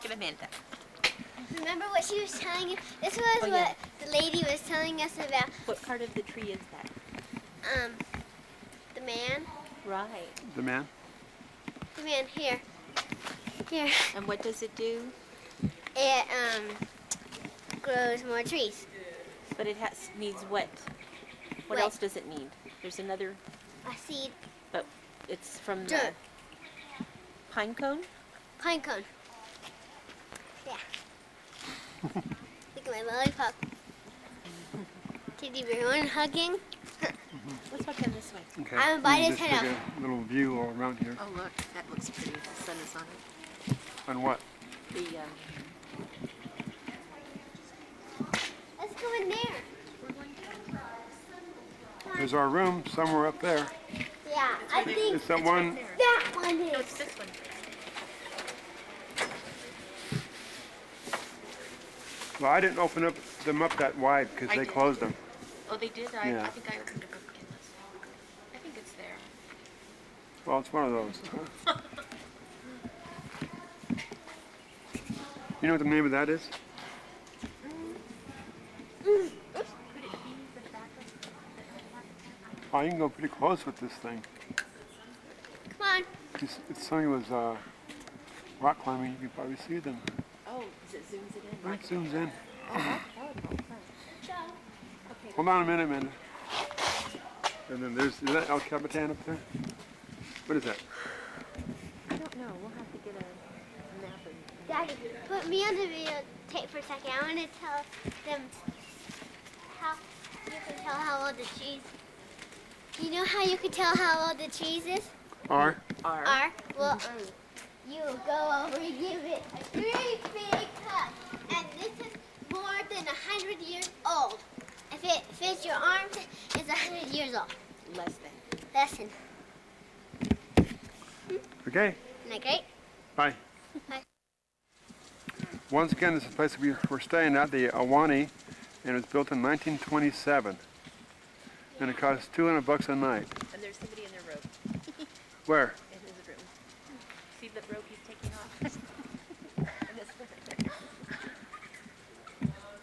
Give Amanda. Remember what she was telling you? This was what the lady was telling us about. What part of the tree is that? The man. Right. The man? The man, here. Here. And what does it do? It, grows more trees. But it needs what? What Wet. else does it need? There's another, A seed. but it's from the Dirt. pine cone? Pine cone. Yeah. Look at my lollipop. Teddy bear, one hugging. Let's walk in this way. Okay. I'm gonna bite Let me his just head take off. a little view all around here. Oh look, that looks pretty. The sun is on it. On what? The Let's go in there. There's our room somewhere up there. Yeah, I think Is that one? that one no, is. it's this one. Well, I didn't open them up that wide because I they did. closed them. Oh, they did. Yeah. I think I opened it up again. I think it's there. Well, it's one of those. You know what the name of that is? Could it be the back of? Oh, you can go pretty close with this thing. Come on. If somebody was rock climbing, you could probably see them. Oh, it zooms it in. It zooms in. Oh, that would help. Okay. Hold on a minute, Amanda. And then is that El Capitan up there? What is that? I don't know. We'll have to get a map and. Daddy, put me on the videotape for a second. I want to tell them how you can tell how old the trees. You know how you can tell how old the trees is? R? Are? Well, you go over and give it a great big hug. And this is more than 100 years old. If it fits your arms, it's 100 years old. Less than. Listen. Okay. Isn't that great? Bye. Bye. Once again, this is the place we're staying at, the Ahwahnee, and it was built in 1927. And it costs $200 a night. And there's somebody in their robe. Where? In his room. See the robe he's taking off? And this one right there.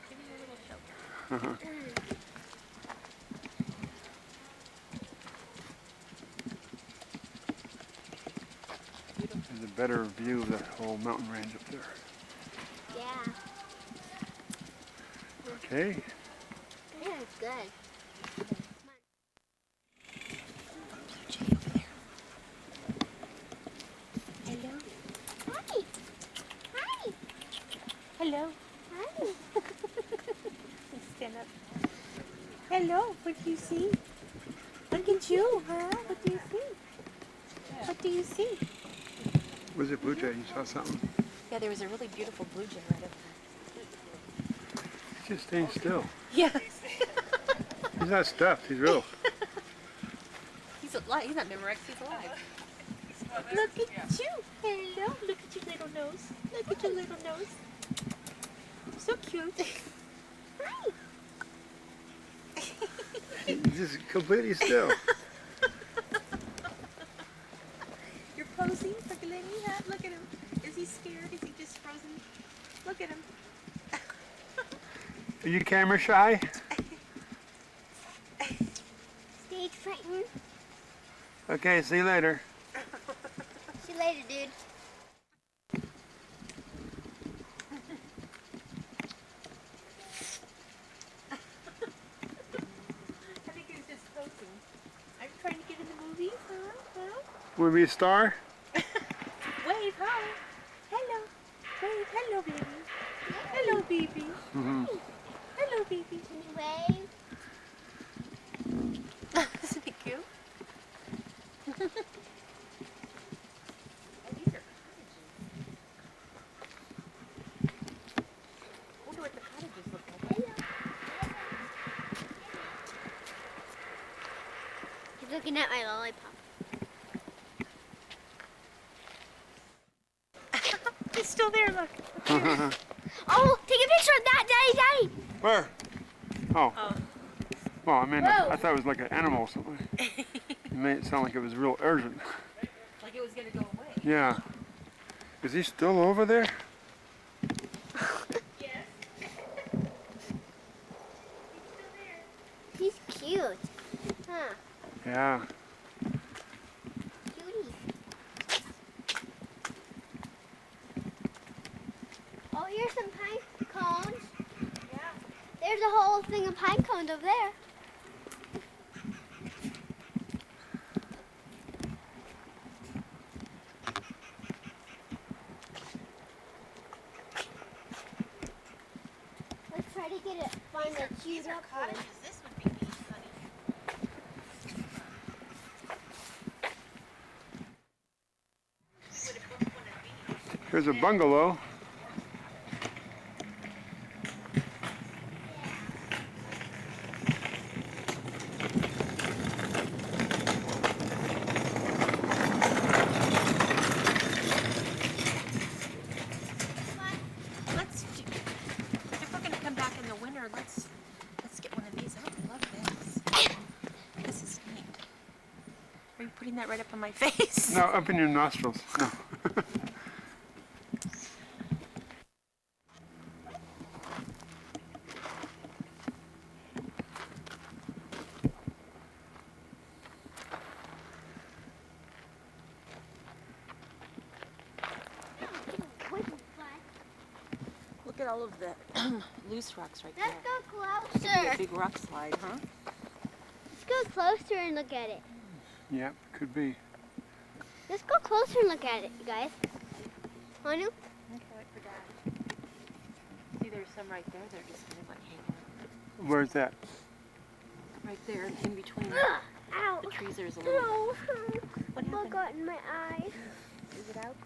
Give me a little show. Uh-huh. There's a better view of that whole mountain range up there. Yeah. Okay. Yeah, it's good. Hello. Hi. Hi. Hello. Hi. Stand up. Hello. What do you see? Look at you, huh? What do you see? What do you see? Was it Blue Jay? You saw something? Yeah, there was a really beautiful blue jay right up there. He's just staying still. Yeah. He's not stuffed. He's real. He's alive. He's not Memorex. He's alive. Look at you. Hello. Look at your little nose. Look at your little nose. So cute. Hi. He's just completely still. You're posing for Glennie, huh? Look at him. Is he scared? Is he just frozen? Look at him. Are you camera shy? Stage frightened. Okay, see you later. See you later, dude. I think he was just posing. Are you trying to get in the movies, huh? Want to be a star? Wave, hi. Hello. Wave, hello, baby. Hello, baby. Mm-hmm. Hello, baby. Can you wave? Isn't it cute? Oh, these are cottages. I wonder what the cottages look like. He's looking at my lollipop. It's still there, look. Oh, take a picture of that, Daddy, Daddy. Where? Oh. Oh. Well, I mean, Whoa. I thought it was like an animal or something. It made it sound like it was real urgent. Like it was going to go away. Yeah. Is he still over there? Yeah. Cutie. Oh, here's some pine cones. Yeah. There's a whole thing of pine cones over there. Let's try to get it, find a chewed up one. This would be neat, honey. Here's a bungalow. If we're gonna come back in the winter, let's get one of these. I love this. This is neat. Are you putting that right up on my face? No, up in your nostrils. No. Look at all of the loose rocks right Let's there. go Be closer. a big rock slide, huh? Let's go closer and look at it. Yeah, could be. Let's go closer and look at it, you guys. Want to? Okay, wait for Dad. See, there's some right there. They're just gonna like hang out. Where's that? Right there, in between Ow. the trees. There's a little. No. What Bug happened? got in my eye. Is it out?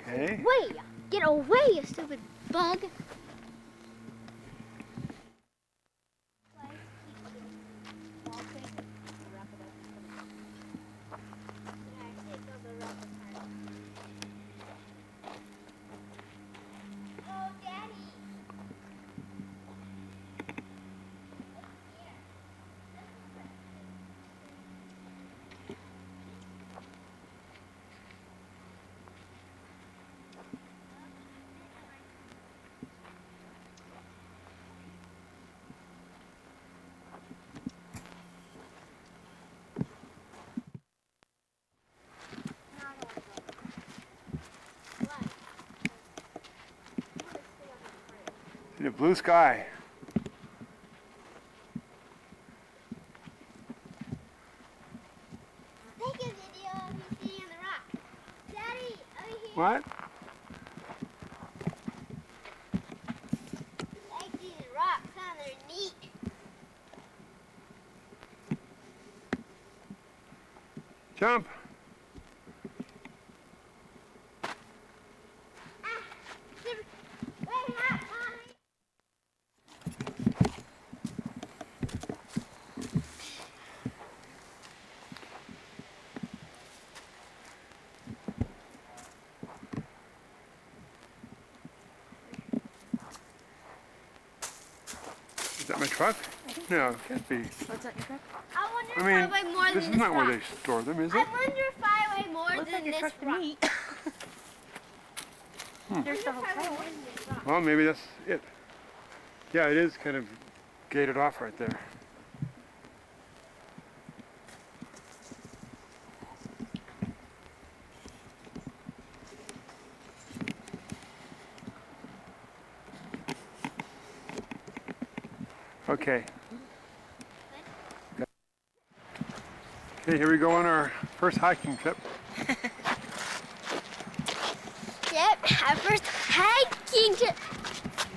Okay. Wait! Get away, you stupid bug! Oh, Daddy! See the blue sky. Take a video of me sitting on the rock. Daddy, over here. What? Like these rocks, huh? They're neat. Jump. Wait up, Mommy. Is that my truck? No, it can't be. What's that, your truck? I wonder I if mean, I weigh more this than is this not rock. where they store them, is I it? wonder if I weigh more Looks than like your this truck to rock. me. There's the hotel. Well, maybe that's it. Yeah, it is kind of gated off right there. Okay. Okay, here we go on our first hiking trip. Yep, our first hiking trip.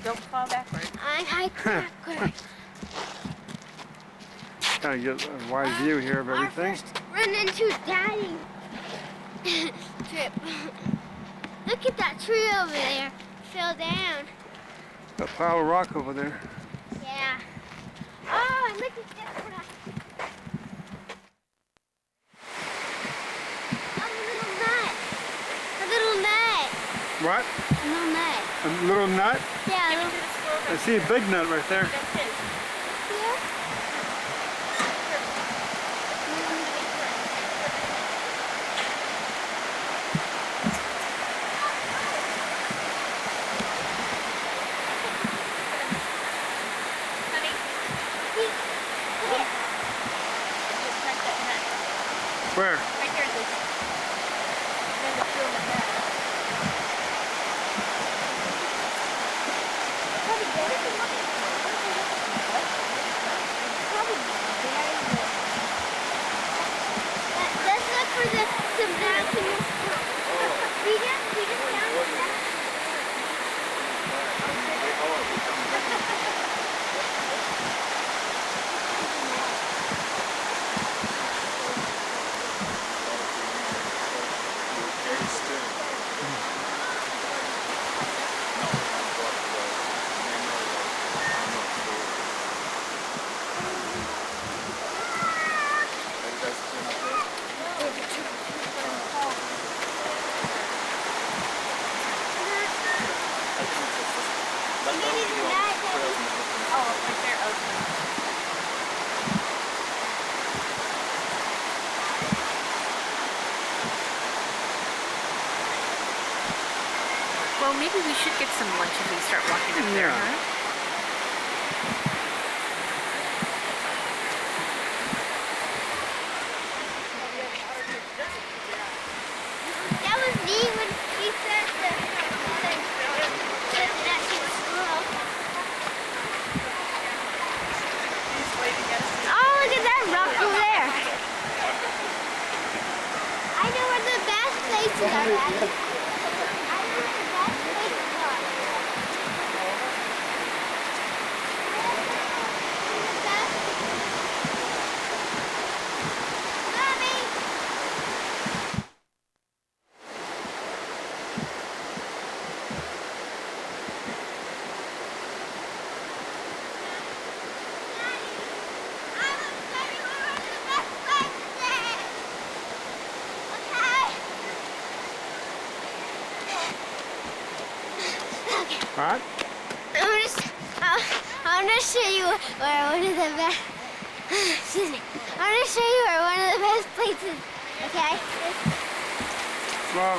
Don't fall backwards. I hike backwards. Kind of get a wide view here of Our everything. first run into Daddy trip. Look at that tree over there. Fell down. That pile of rock over there. Yeah. Oh, and look at this one. A little nut. What? A little nut. A little nut? Yeah. Give it to the squirrel. I see a big nut right there. That's his. Look at Just crack that nut. Where? Right there, this. Then the fill in the nut. probably very good. Probably very good. Let's look for some mountains. We just found that. Oh, right there, okay. Well, maybe we should get some lunch if we start walking up there, Yeah. huh? That was neat when he said that she was slow. Oh, look at that rock over there. I know where the best places are, Daddy. I know where the best places are. Mommy! What? I'm gonna show you where one of the best. Excuse me. I'm gonna show you where one of the best places. Okay. Well,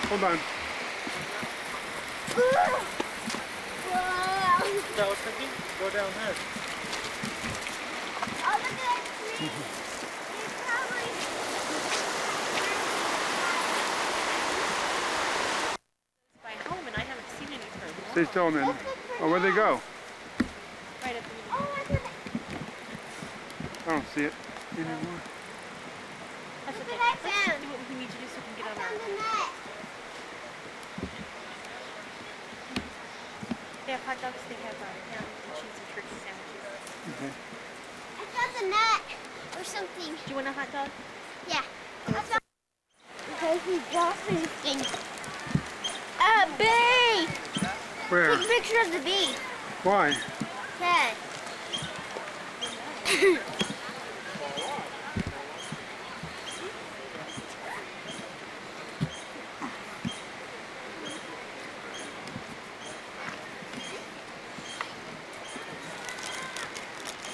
hold on. Whoa! So I was thinking, go down there. Oh, look at that tree. It's probably. By home, and I haven't seen any for a while. Stay still a minute. Oh, where'd they go? Right up in the Oh, I thought I don't see it anymore. That's Look okay. what I Let's found. do what we need to do so we can get on found our. the net. They have hot dogs. They have ham and cheese and turkey sandwiches. Okay. I found the net or something. Do you want a hot dog? Yeah. Okay, he dropped anything. A bee! Where? Take a picture of the bee. Why? Ted.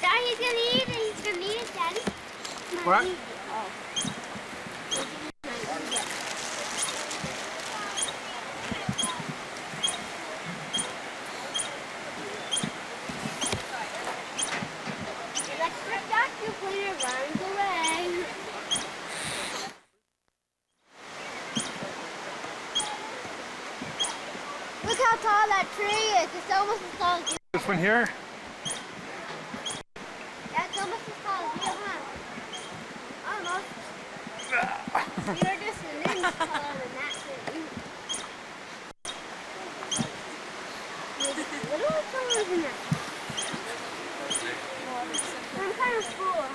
Daddy, he's gonna eat it. He's gonna eat it, Daddy. What? Electric vacuum cleaner runs away. Look how tall that tree is. It's almost as tall as you. This one here? That's almost as tall as you, huh? Almost. You're just an inch taller than that tree. You're just a little taller than that. I'm kind of full.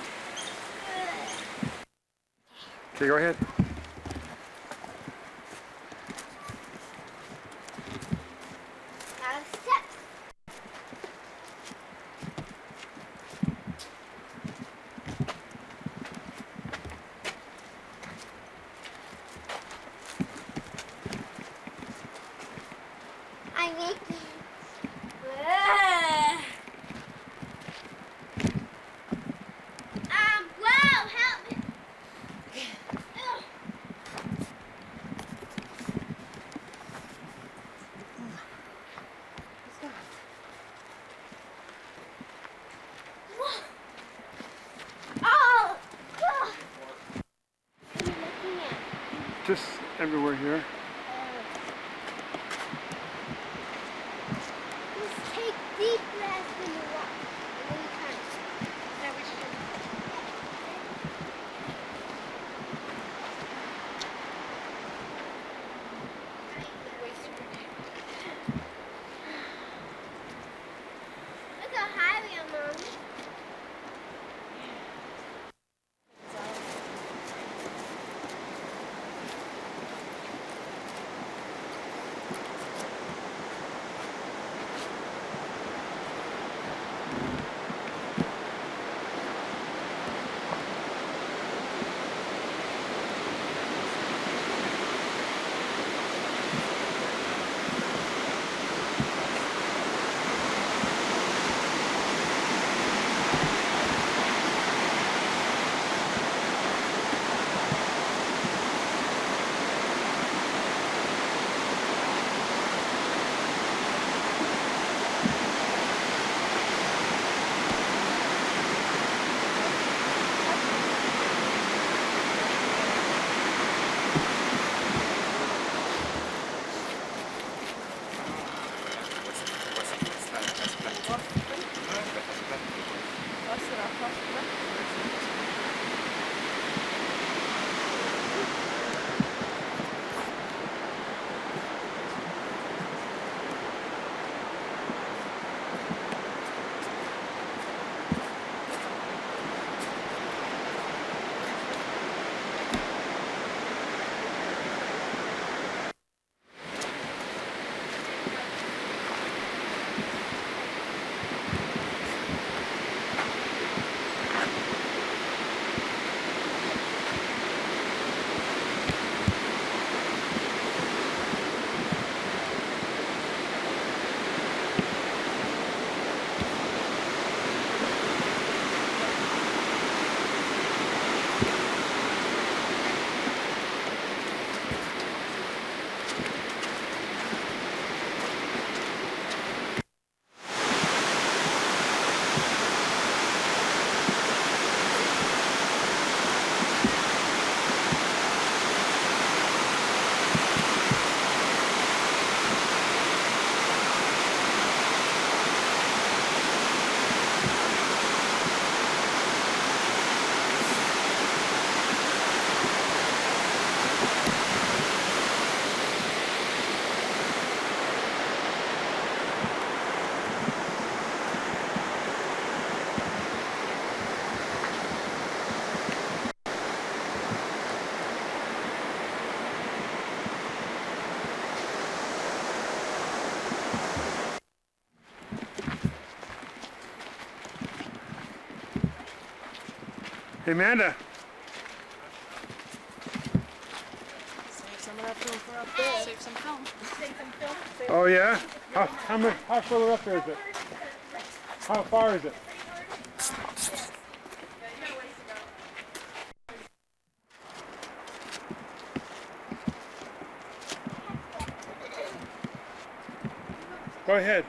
Okay, go ahead. Steps. I make wow, help me. just everywhere here. Just take deep breaths when you walk. And then you turn. Yeah, we should do Look how high we are, Mommy. Hey, Amanda. Save some of that film for up there. Save some film. Save some film. Oh yeah? How further up there is it? How far is it? Go ahead.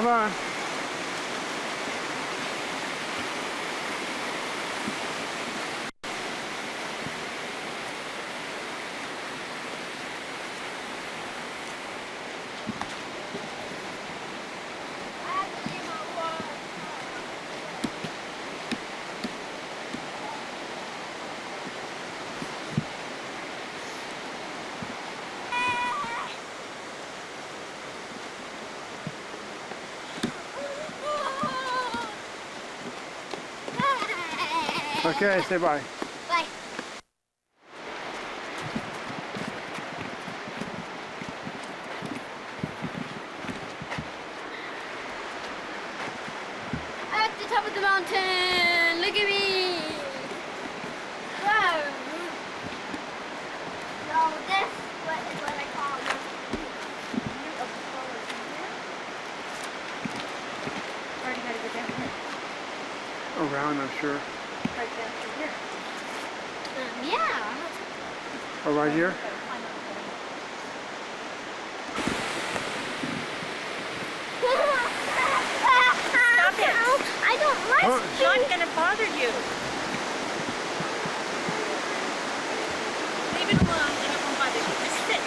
Hold on. Okay, say bye. Bye. At the top of the mountain, look at me. Whoa. So this is what I call the view of the forest here. Already gotta go down here. Around, I'm sure. Right down through here. Yeah. Oh, right here? Gotta climb up there. Stop it. I don't like Oh. It's not gonna bother you. Leave it alone and it won't bother you. Just sit.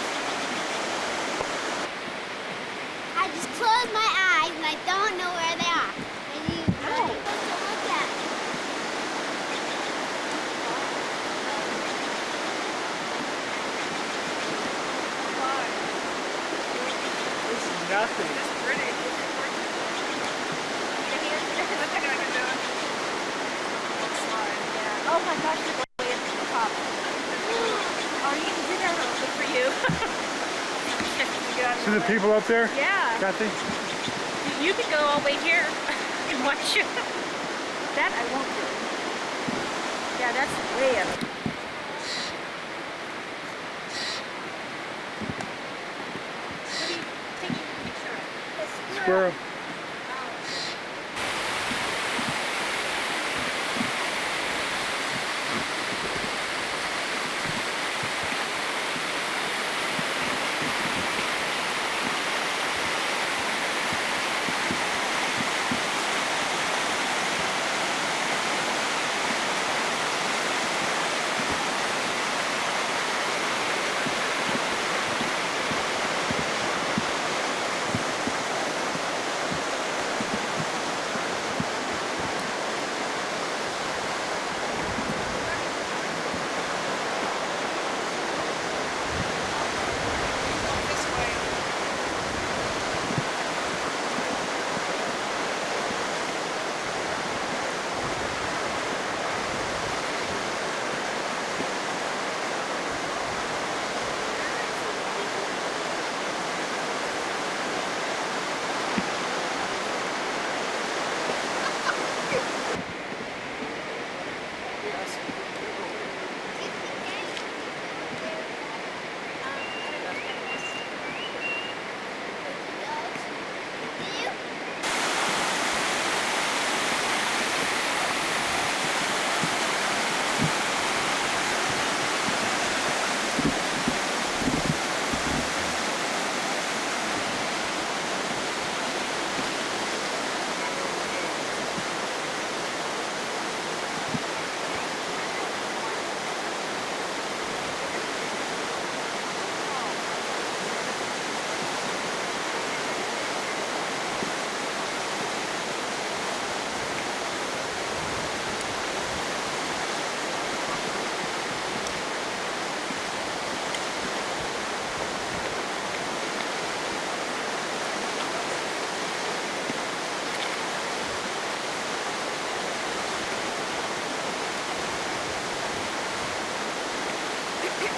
I just close my eyes and I don't know where they are. And you're supposed to look at me. This is nothing. It's pretty. Oh my gosh, you're way up to the top. Oh, you can do that. Good for you. See the people up there? Yeah. Kathy? You could go all the way here and watch it. That I won't do. Yeah, that's way up. What are you taking a picture of? Squirrel.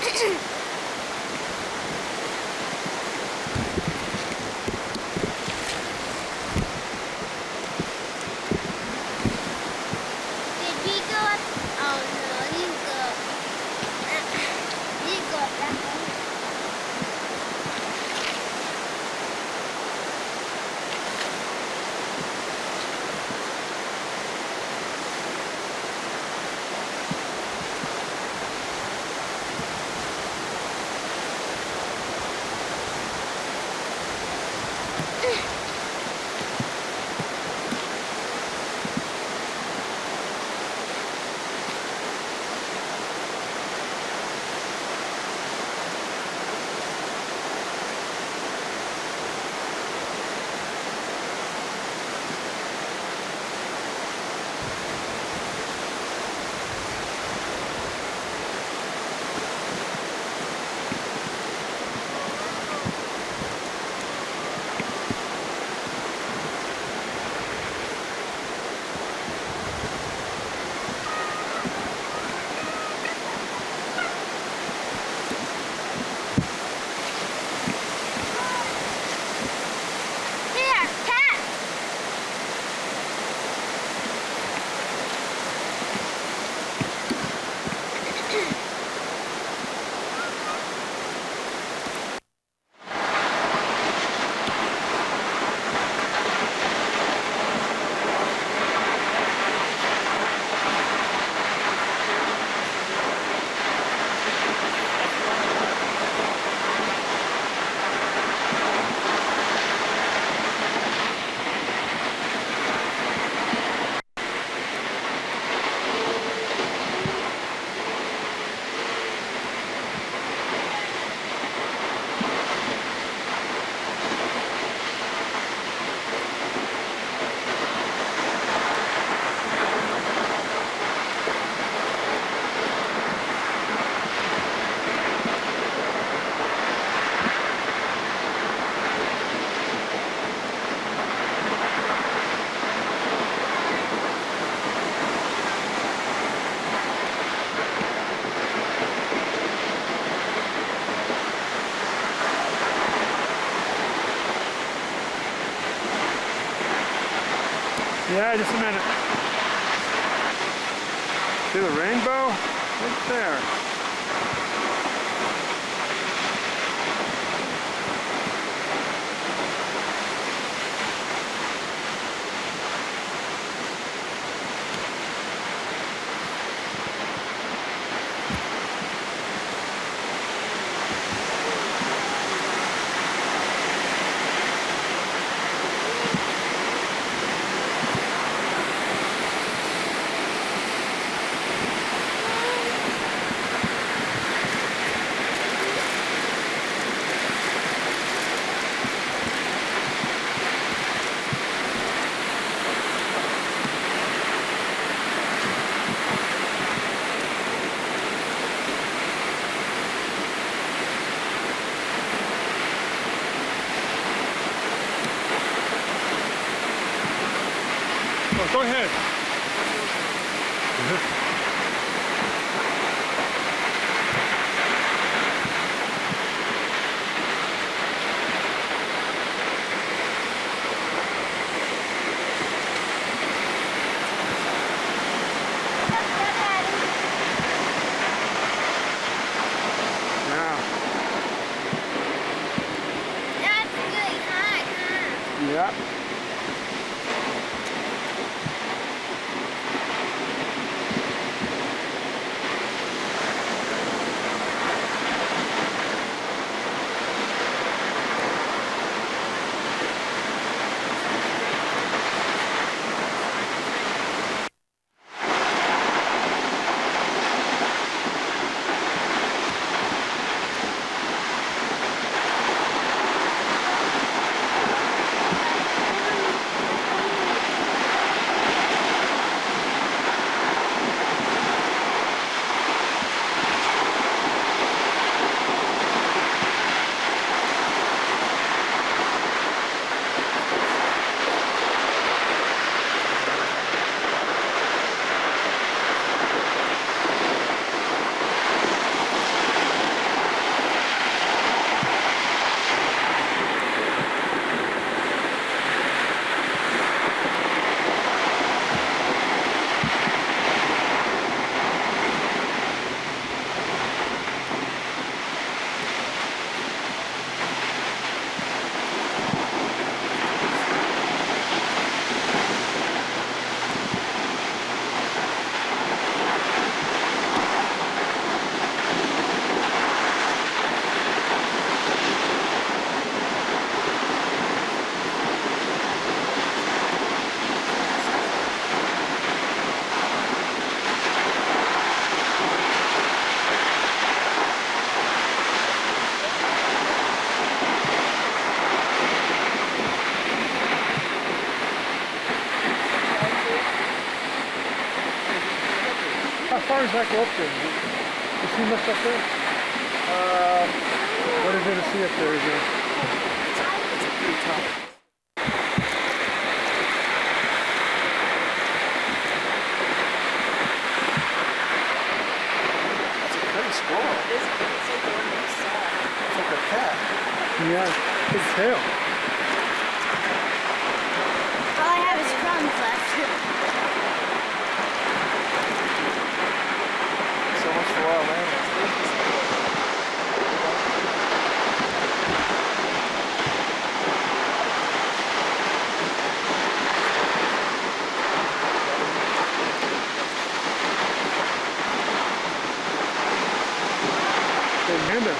Did we go up? Oh no, you go. You go up that way. Yeah, just a minute. See the rainbow? Right there. Oh, go ahead. Yeah. That's really hot, huh? Yeah. How far does that go up there? You see much up there? What is there to see up there? Is there? It's pretty tough. That's a pretty squirrel. It's like a cat. Yeah, big tail. All I have is crumbs left. So much for wild animals. Big panda.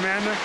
Amanda?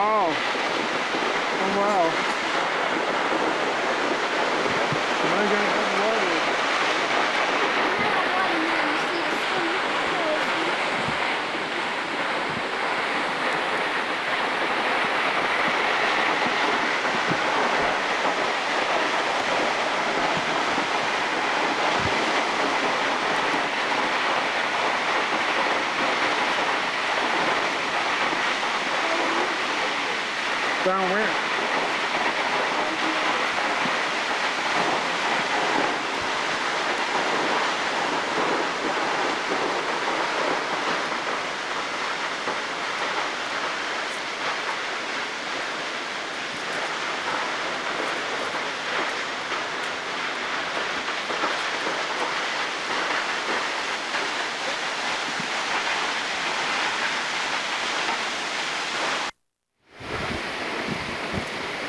Oh. Oh wow. Am I gonna have water? Down where?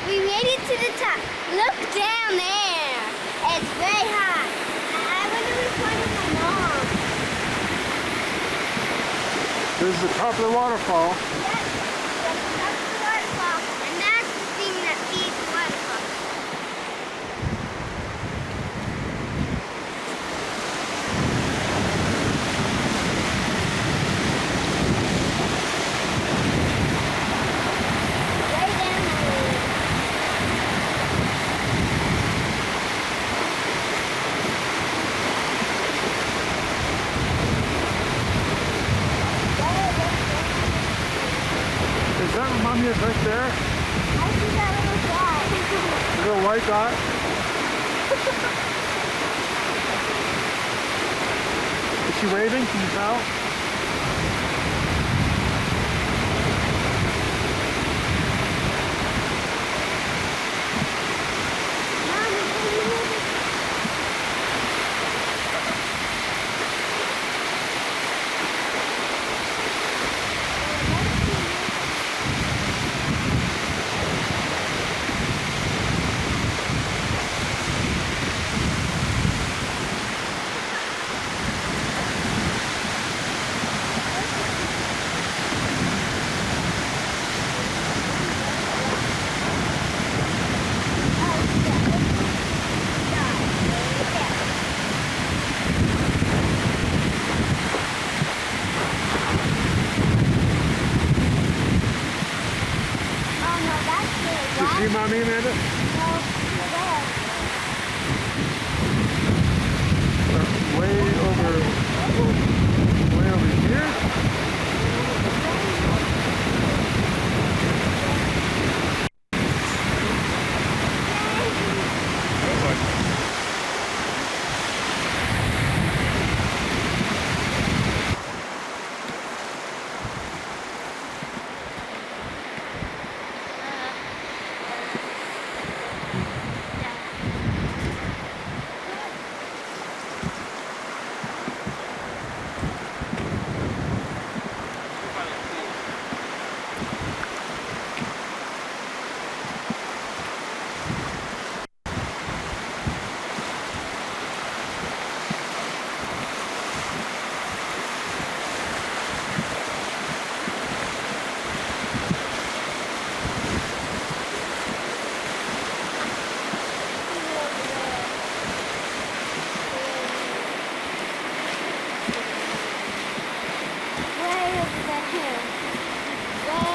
We made it to the top. Look down there. It's very high. I wonder which one is my mom. This is the top of the waterfall. Yes, that's the waterfall. And that's the thing that feeds the waterfall. Way down there. Does that remind me of right there? I see that little dot. The little white dot? Is she waving? Can you tell?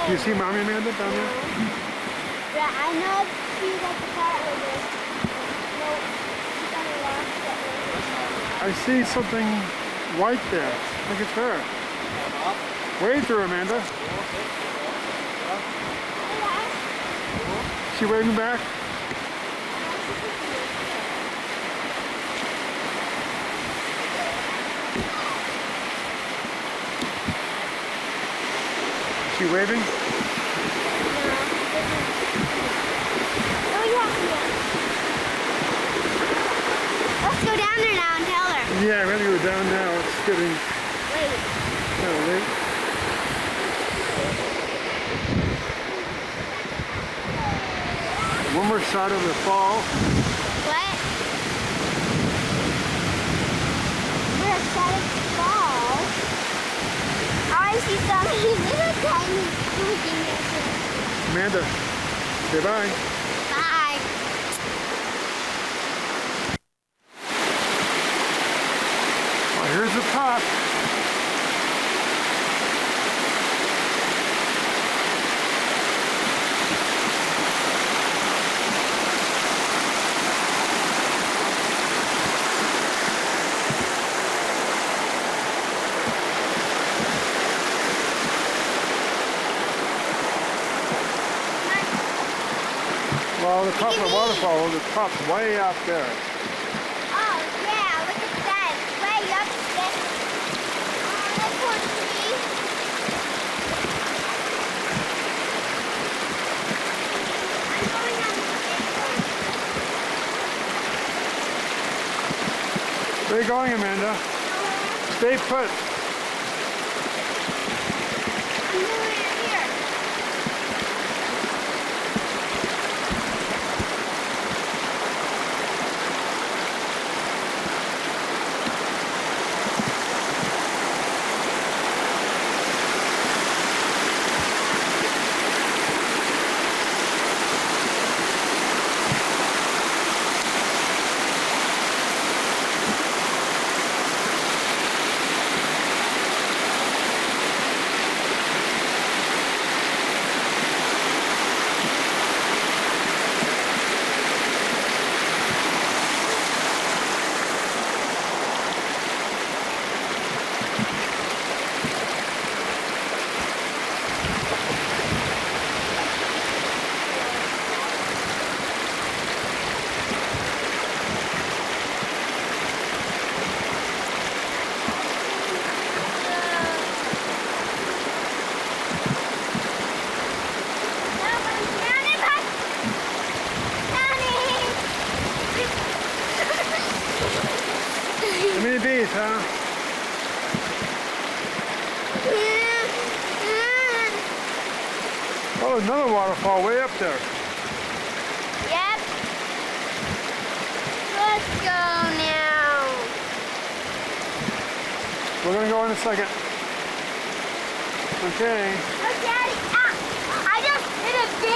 Do you see Mommy Amanda down there? Yeah, I know she's at the part where there's no, she's on the left, but I see something white there. I think it's her. Wave to her, Amanda. She waving back? She waving? Oh yeah. Let's go down there now and tell her. Yeah, we're gonna go down now. It's getting Wait. kind of late. One more shot of the fall. What? We're at the fall. I see some little tiny squeaking here. Amanda, say bye. Bye. Well, here's the top. Well, the top of the waterfall, the top's way out there. Oh yeah, look at that. It's way up there. Oh, that poor tree. I'm going on the big one. Where are you going, Amanda? Stay put. I'm doing it here. How many bees, huh? Oh, another waterfall way up there. Yep. Let's go now. We're gonna go in a second. Okay. Oh, Daddy. Ah, I just hit a bee.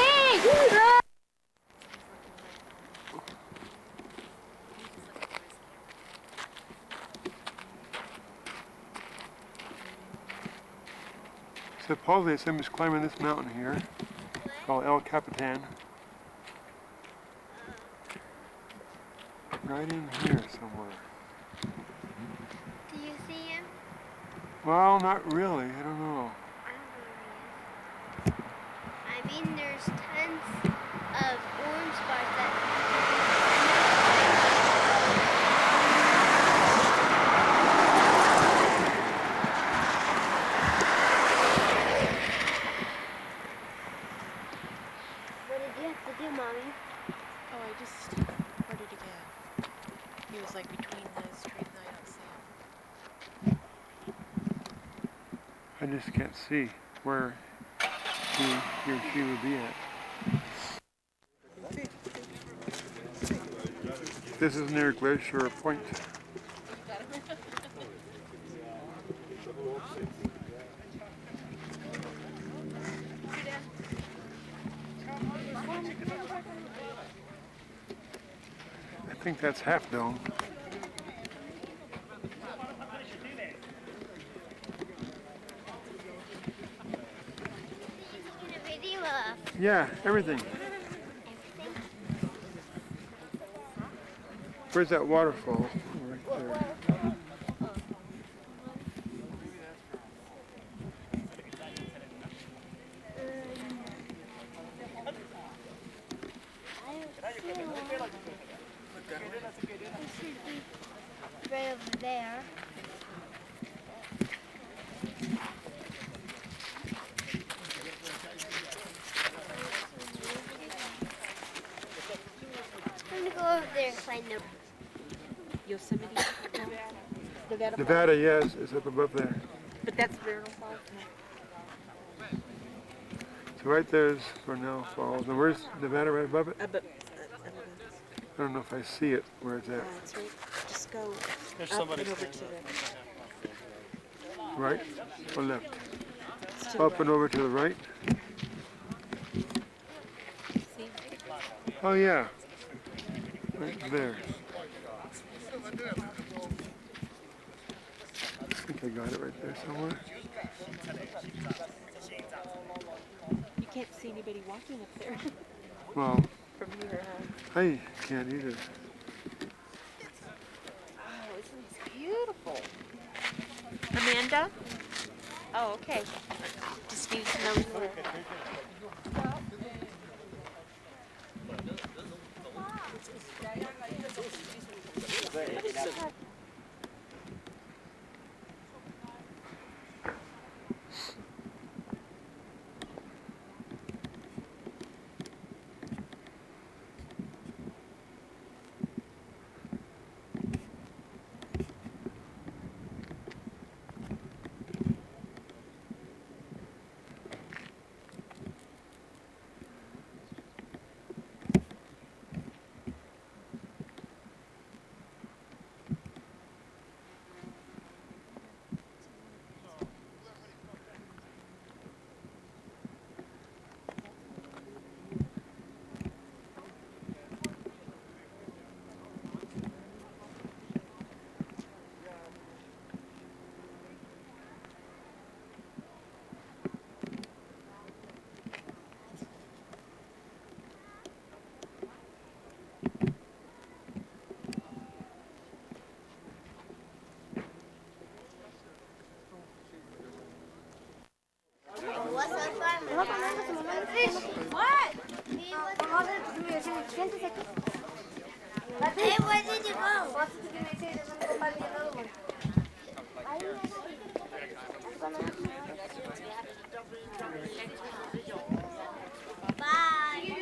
Supposedly somebody's climbing this mountain here. It's called El Capitan. Right in here somewhere. Do you see him? Well, not really. I don't know. I don't know where he is. I mean, there's tons of orange spots that. What did you have to do, Mommy? Oh, I just, where did he go? He was like between those trees and I don't see him. I just can't see where he or she would be at. This is near Glacier Point. I think that's Half Dome. Yeah, everything. Where's that waterfall? Right there. Right over there. I'm gonna go over there and find them. Yosemite. Nevada. Nevada, yes, is up above there. But that's Vernal Falls. So right there's Cornell Falls. And where's Nevada right above it? I don't know if I see it where it's at. That's right. Just go There's up somebody and over standing to the Right or left? to the Up and over to the right? See? Oh yeah. Right there. I think I got it right there somewhere. You can't see anybody walking up there Well, from here. Huh? I can't either. Oh, isn't this beautiful? Amanda? Oh, okay. Just need to know where. What's so fun? What? Hey, where did you go? Bye.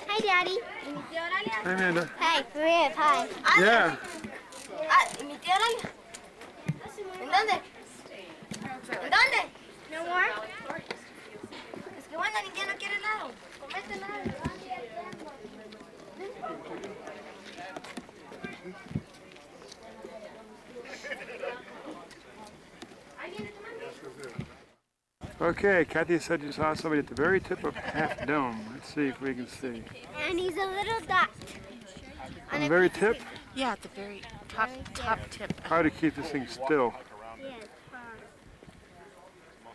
Hi, Daddy. Hi, Amanda. Hey, Rip, hi. Yeah. ¿Y mi tía Oralia? ¿En dónde? ¿En dónde? No more. Es que bueno, mi tía no quiere helado. Comete helado. Okay, Kathy said you saw somebody at the very tip of Half Dome. Let's see if we can see. And he's a little dot. On the very tip? Yeah, at the very top tip. How to keep this thing still. Yes.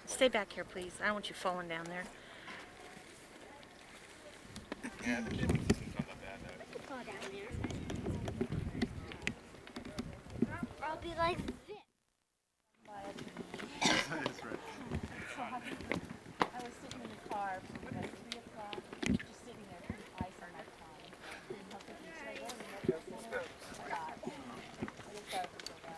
Stay back here, please. I don't want you falling down there. Fall down there. I'll be like this. I was sitting in the car from about 3 o'clock, just sitting there, pretty ice on my tongue. Didn't help it. Should I go in the medical center? God. I just thought I could go down.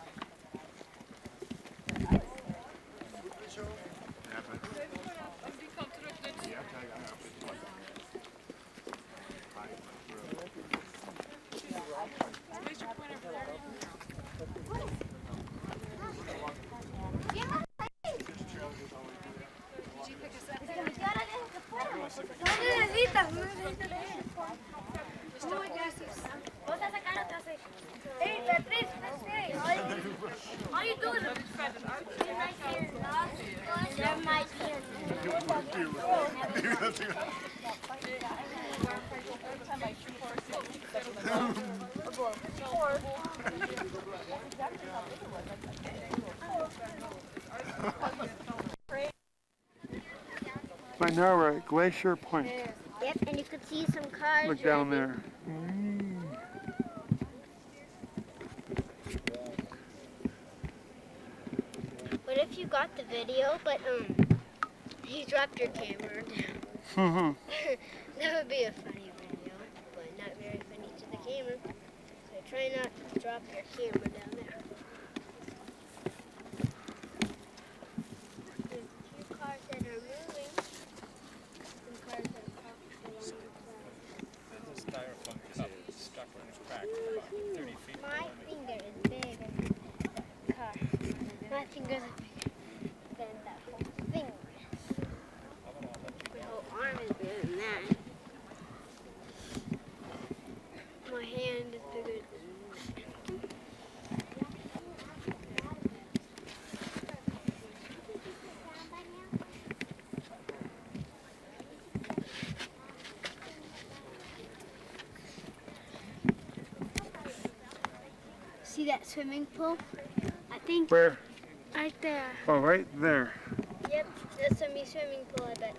Right now we're at Glacier Point. Yep, and you could see some cars. Look down there. What if you got the video, but you dropped your camera down? That would be a funny video, but not very funny to the camera. So try not to drop your camera down there. There's a few cars that are moving. Some cars that are parked along the side. There's a styrofoam cup stuck in this crack about 30 feet. My finger is bigger than that car. My fingers are bigger than that whole thing. My whole arm is bigger than that. My hand is bigger than that. See that swimming pool? I think Where? right there. Oh, right there. Yep, that's a me swimming pool, I bet.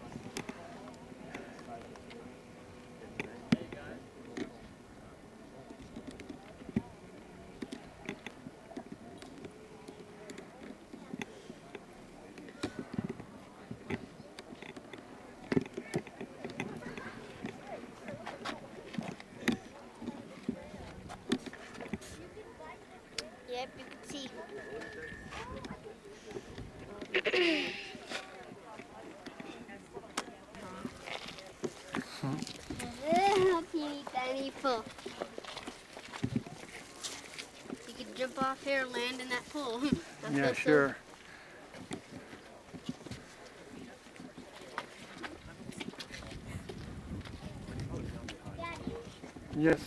Yep, you can see. Little teeny tiny pool. You could jump off here and land in that pool. I Yeah, feel so- sure. Yes.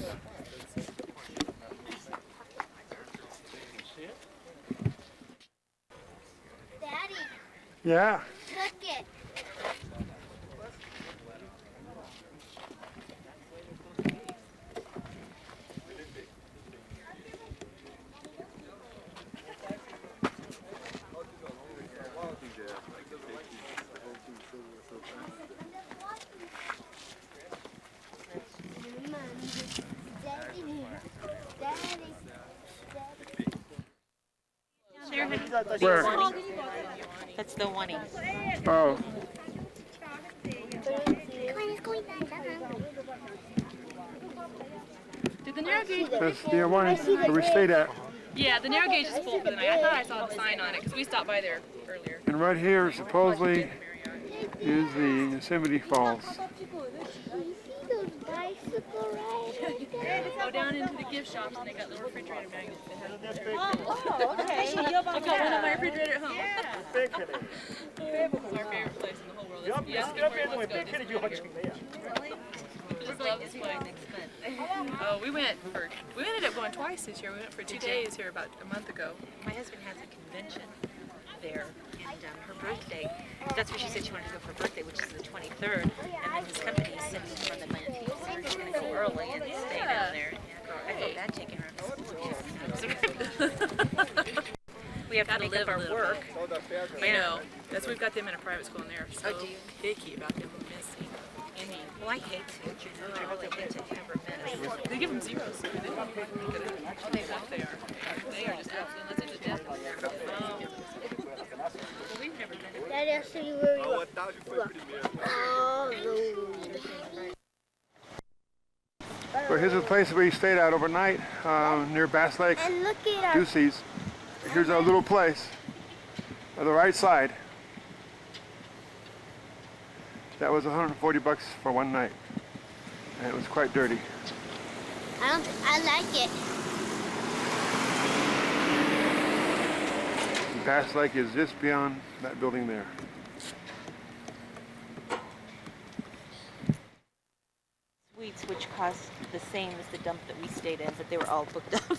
Daddy Yeah. took it. Where? That's the one. Oh, Did the narrow gauge? that's the one where we stayed at. Yeah, the narrow gauge is full for the night. I thought I saw the sign on it because we stopped by there earlier. And right here, supposedly, is the Yosemite Falls. Go down into the gift shops and they got little refrigerator magnets. They have Oh, okay. I got one in my refrigerator at home. It's our favorite place in the whole world. Yes, let's go. Just love this place. Oh, we ended up going twice this year. We went for 2 days here about a month ago. My husband has a convention there, and her birthday, that's where she said she wanted to go for her birthday, which is the 23rd, and then his company is sending her on the 19th, so we're just going to go early and stay down there. I feel bad taking her. We have to make up our work. I know. That's why we've got them in a private school and they're so Oh, do you? picky about them missing any. Well, I hate to. I really hate to ever miss. They give them zeros. They don't how they what they are. They are just absolutely nuts into death. Well, we've never been to Daddy, I'll show you where we were. Oh, Well, here's the place we stayed at overnight near Bass Lake, and look at our Ducey's. Here's our little place on the right side. That was $140 for one night, and it was quite dirty. I like it. Bass Lake is just beyond that building there. Suites, which cost the same as the dump that we stayed in, but they were all booked up.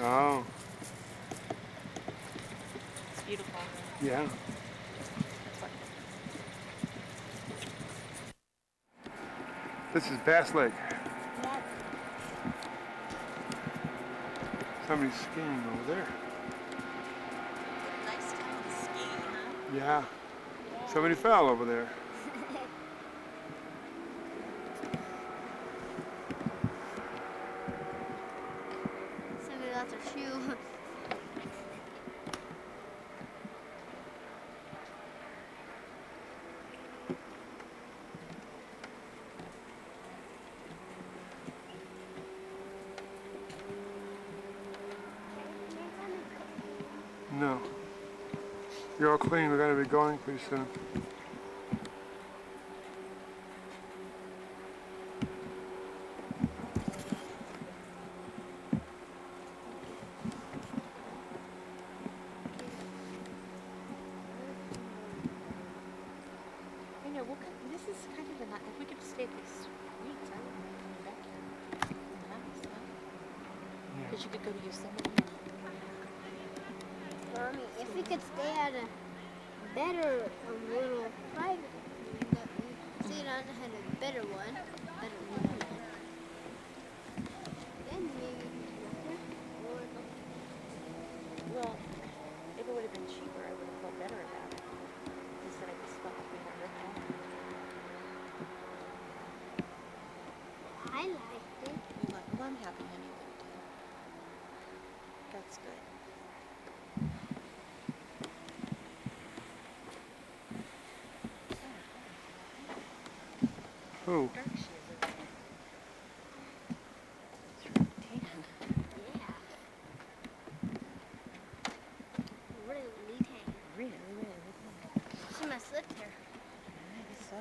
Oh, It's beautiful. yeah. This is Bass Lake. Somebody's skiing over there. Nice time to ski, huh? Yeah. Somebody fell over there. Somebody lost their shoe. No. You're all clean. We're going to be going pretty soon. I know, this is kind of a, if we could stay at these weeks, I wouldn't mind coming back here. Nice, huh? Because you could go to Yosemite. Mommy, if we could stay at a better little private stay on had a better one, then maybe or Well, if it would have been cheaper, I would have felt better about it. Instead, I just felt like we had ripped off. I liked it. You like, well, I'm happy, honey, that you did. That's good. Who? Dark she is over there. It's really tan. Yeah. Really tan. Really, really tan. She must live there. I guess so.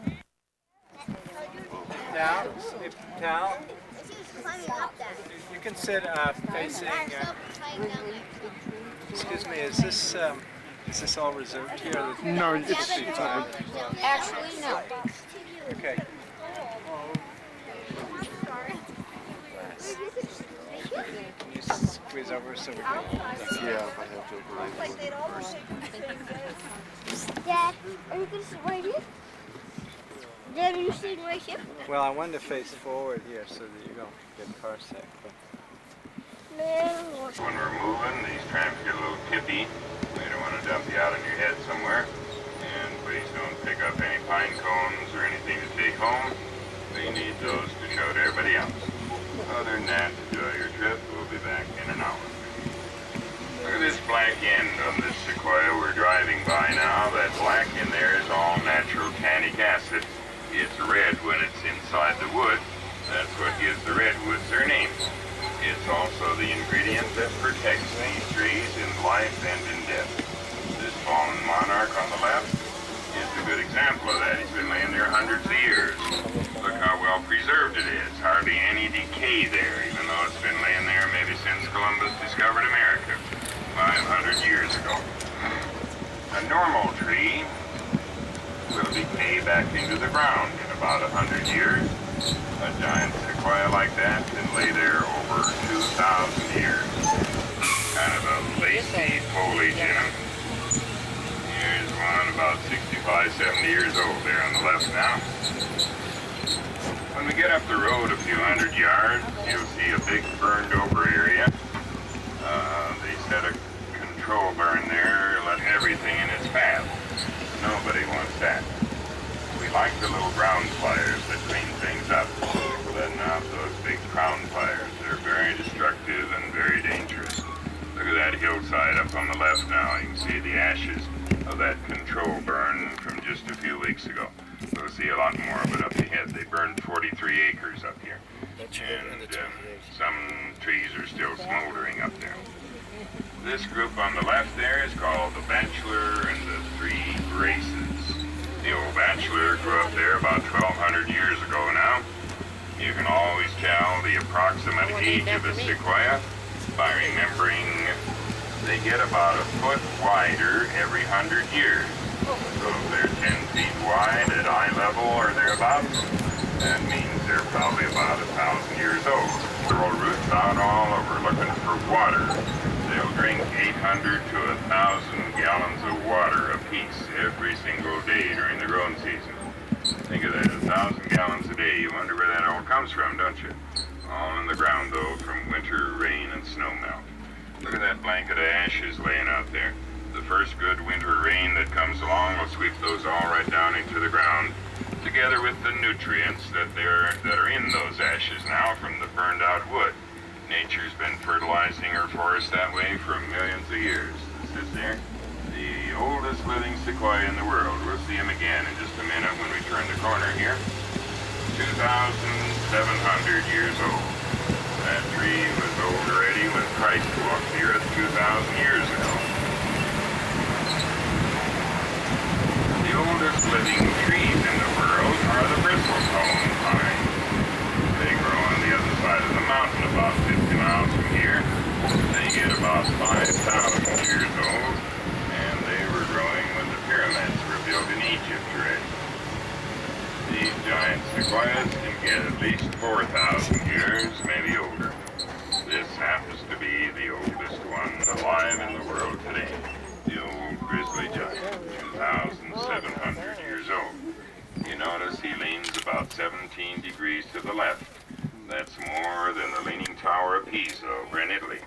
Now, if Tal, She was climbing up that. you can sit facing. Climbing down there. Excuse me, is this all reserved here? No, it's Actually, no. Okay. Can you squeeze over so we can? Yeah, if I have to. Dad, are you gonna sit right here? Dad, are you sitting right here? Well, I wanted to face forward here so that you don't get car sick. But When we're moving, these tramps get a little tippy. They don't want to dump you out on your head somewhere. And please don't pick up any pine cones or anything to take home. We need those to show to everybody else. Other than that, enjoy your trip. We'll be back in an hour. Look at this black end on this sequoia we're driving by now. That black in there is all natural tannic acid. It's red when it's inside the wood. That's what gives the redwoods their name. It's also the ingredient that protects these trees in life and in death. This fallen monarch on the left is a good example of that. He's been laying there hundreds of years. Look how well preserved it is. Hardly any decay there, even though it's been laying there maybe since Columbus discovered America 500 years ago. A normal tree will decay back into the ground in about 100 years. A giant sequoia like that can lay there over 2,000 years. Kind of a lacy foliage in them. Here's one about 65, 70 years old there on the left now. When we get up the road a few hundred yards, you'll see a big burned over area. They set a control burn there, letting everything in its path. Nobody wants that. We like the little ground fires that clean things up, but not those big crown fires. They're very destructive and very dangerous. Look at that hillside up on the left now. You can see the ashes of that control burn from just a few weeks ago. We'll see a lot more of it up ahead. They burned 43 acres up here. And some trees are still smoldering up there. This group on the left there is called the Bachelor and the Three Graces. The old bachelor grew up there about 1,200 years ago now. You can always tell the approximate age of a sequoia by remembering they get about a foot wider every 100 years. So if they're 10 feet wide at eye level or thereabouts, that means they're probably about 1,000 years old. They'll roots out all over looking for water. They'll drink 800 to 1,000 gallons of water apiece every single day during the growing season. Think of that, 1,000 gallons a day. You wonder where that ashes laying out there. The first good winter rain that comes along will sweep those all right down into the ground, together with the nutrients that are in those ashes now from the burned out wood. Nature's been fertilizing her forest that way for millions of years. This is there, the oldest living sequoia in the world. We'll see him again in just a minute when we turn the corner here. 2,700 years old. That tree was old already when Christ walked the earth 2,000 years ago. The oldest living trees in the world are the bristlecone pines. They grow on the other side of the mountain about 50 miles from here. They get about 5,000 years old, and they were growing when the pyramids were built in Egypt already. These giant sequoias can get at least 4,000 years, maybe older. This happens to be the oldest one alive in the world today. The old grizzly giant, 2,700 years old. You notice he leans about 17 degrees to the left. That's more than the Leaning Tower of Pisa over in Italy.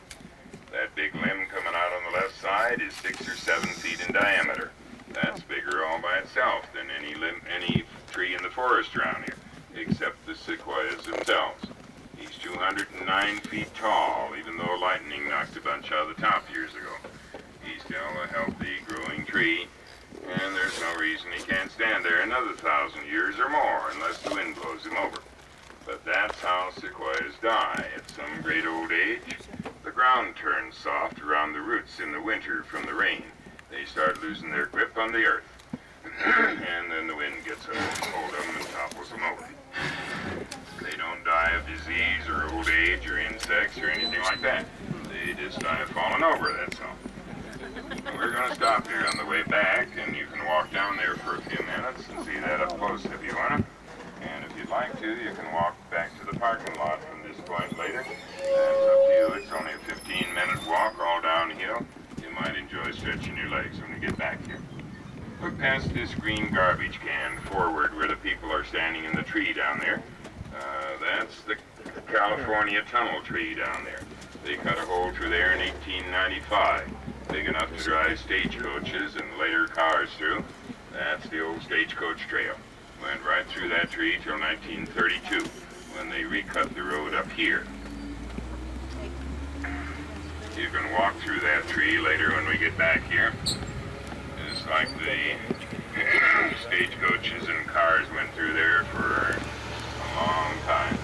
That big limb coming out on the left side is 6 or 7 feet in diameter. That's bigger all by itself than any tree in the forest around here, except the sequoias themselves. He's 209 feet tall, even though lightning knocked a bunch out of the top years ago. He's still a healthy, growing tree, and there's no reason he can't stand there another 1,000 years or more, unless the wind blows him over. But that's how sequoias die. At some great old age, the ground turns soft around the roots in the winter from the rain. They start losing their grip on the earth. And then the wind gets hold of them and topples them over. They don't die of disease or old age or insects or anything like that. They just die of falling over, that's all. We're going to stop here on the way back, and you can walk down there for a few minutes and see that up close if you want to. And if you'd like to, you can walk back to the parking lot from this point later. That's up to you. It's only a 15-minute walk all downhill. You might enjoy stretching your legs when you get back here. Look past this green garbage can forward where the people are standing in the tree down there. That's the California tunnel tree down there. They cut a hole through there in 1895, big enough to drive stagecoaches and later cars through. That's the old stagecoach trail. Went right through that tree till 1932, when they recut the road up here. You can walk through that tree later when we get back here. It's like the stagecoaches and cars went through there for a long time.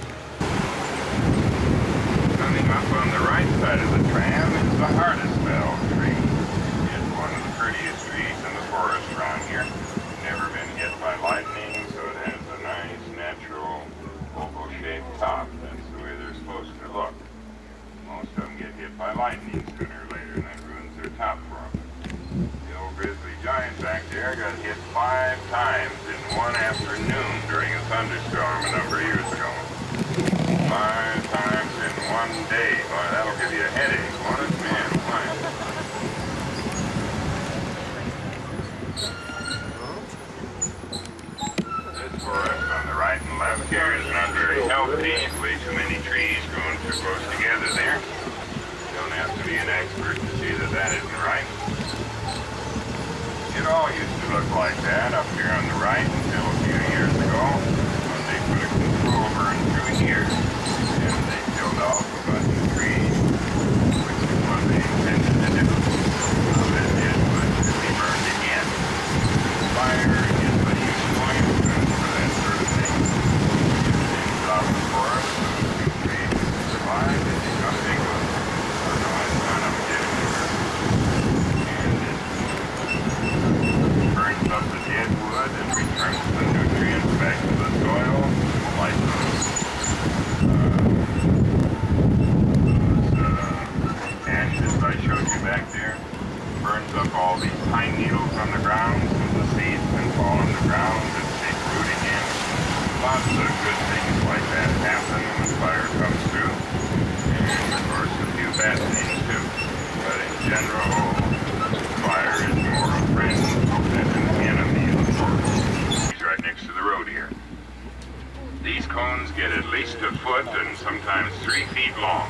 Coming up on the right side of the tram is the Hartisfeld tree. It's one of the prettiest trees in the forest around here. Never been hit by lightning, so it has a nice, natural, oval-shaped top. That's the way they're supposed to look. Most of them get hit by lightning sooner or later, and that ruins their top for them. The old grizzly giant back there got hit 5 times in one afternoon during a thunderstorm a number of years ago. 5 times in one day. Boy, that'll give you a headache, won't it? Man, why? This forest on the right and left here is not very healthy. Way too many trees growing too close together there. You don't have to be an expert to see that that isn't right. It all used to look like that up here on the right until a few years ago when they put a control burn through here and they killed off a bunch of trees, which is what they intended to do. All that did was to be burned again. Fire is a useful instrument for that sort of thing. Things off the forest, those trees survive and become big ones. Otherwise, none of them get anywhere. Burns up the dead wood and returns the nutrients back to the soil, like those ashes I showed you back there. Burns up all these pine needles on the ground, so the seeds can fall on the ground and take root again. Lots of good things like that happen when fire comes through. And of course a few bad things too. But in general, fire is more a friend than an enemy of the forest. He's right next to the road here. These cones get at least a foot and sometimes 3 feet long.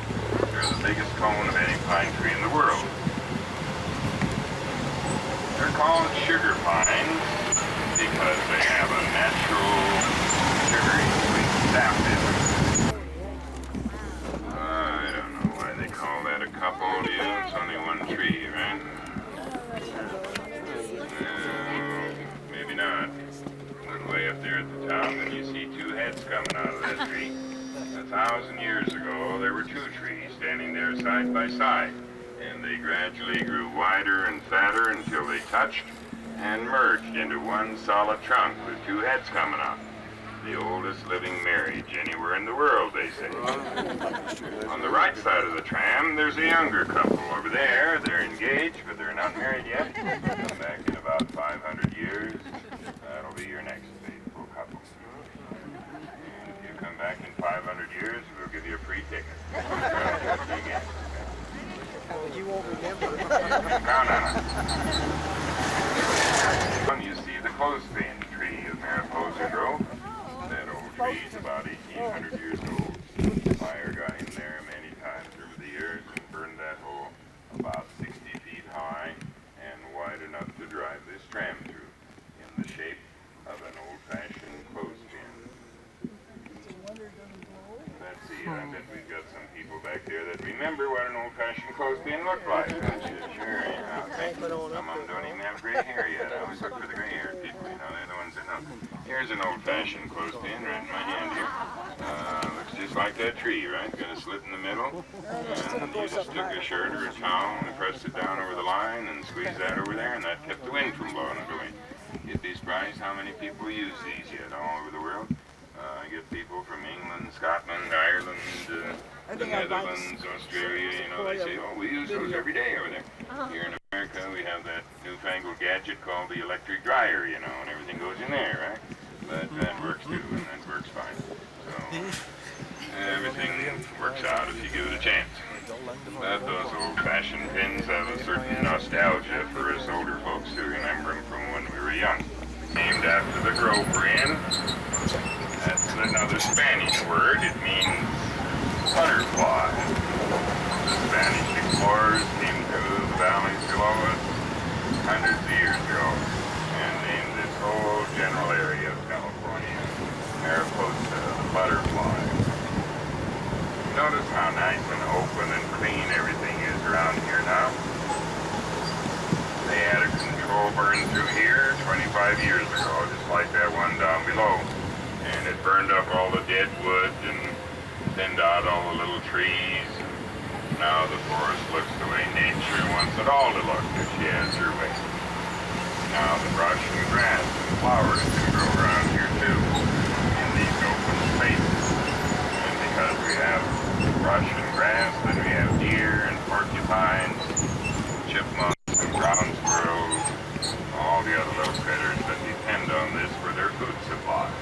They're the biggest cone of any pine tree in the world. at the top, and you see two heads coming out of that tree. 1,000 years ago, there were two trees standing there side by side, and they gradually grew wider and fatter until they touched and merged into one solid trunk with two heads coming out. The oldest living marriage anywhere in the world, they say. On the right side of the tram, there's a younger couple. Over there, they're engaged, but they're not married yet. Back in about 500 years, that'll be your next faithful couple. And if you come back in 500 years, we'll give you a free ticket. You won't remember. Count on it. You see the clothespin tree of Mariposa Grove. That old tree is about 1,800 years old. Fire got in there many times over the years and burned that hole about 60 feet high and wide enough to drive this tram through in the shape of an old-fashioned clothespin. Let's see, I bet we've got some people back there that remember what an old-fashioned clothespin looked like. Sure, yeah. Some of them don't even have gray hair yet. I always look for the gray-haired people, you know, they're the ones that know. Here's an old-fashioned clothespin right in my hand here. Looks just like that tree, right? Got a slit in the middle. And you just took a shirt or a towel and pressed it down over the line and squeezed that over there, and that kept the wind from blowing it away. You'd be surprised how many people use these yet all over the world. I get people from England, Scotland, Ireland, the Netherlands, Australia, you know, they say, oh, we use those every day over there. Here in America, we have that newfangled gadget called the electric dryer, you know, and everything goes in there, right? But that works too, and that works fine. So, everything works out if you give it a chance. But those old-fashioned pins have a certain nostalgia for us older folks who remember them from when we were young. Named after the grove we're in. That's another Spanish word. It means butterfly. The Spanish explorers came through the valleys below us hundreds of years ago and named this whole general area of California Mariposa, the butterfly. Notice how nice and open and clean everything is around here now. They had a control burn through here 25 years ago, just like that one down below. And it burned up all the dead wood and thinned out all the little trees. Now the forest looks the way nature wants it all to look if she has her way. Now the brush and grass and flowers can grow around here too, in these open spaces. And because we have brush and grass, then we have deer and porcupines, chipmunks and ground squirrels, all the other little critters that depend on this for their food supply.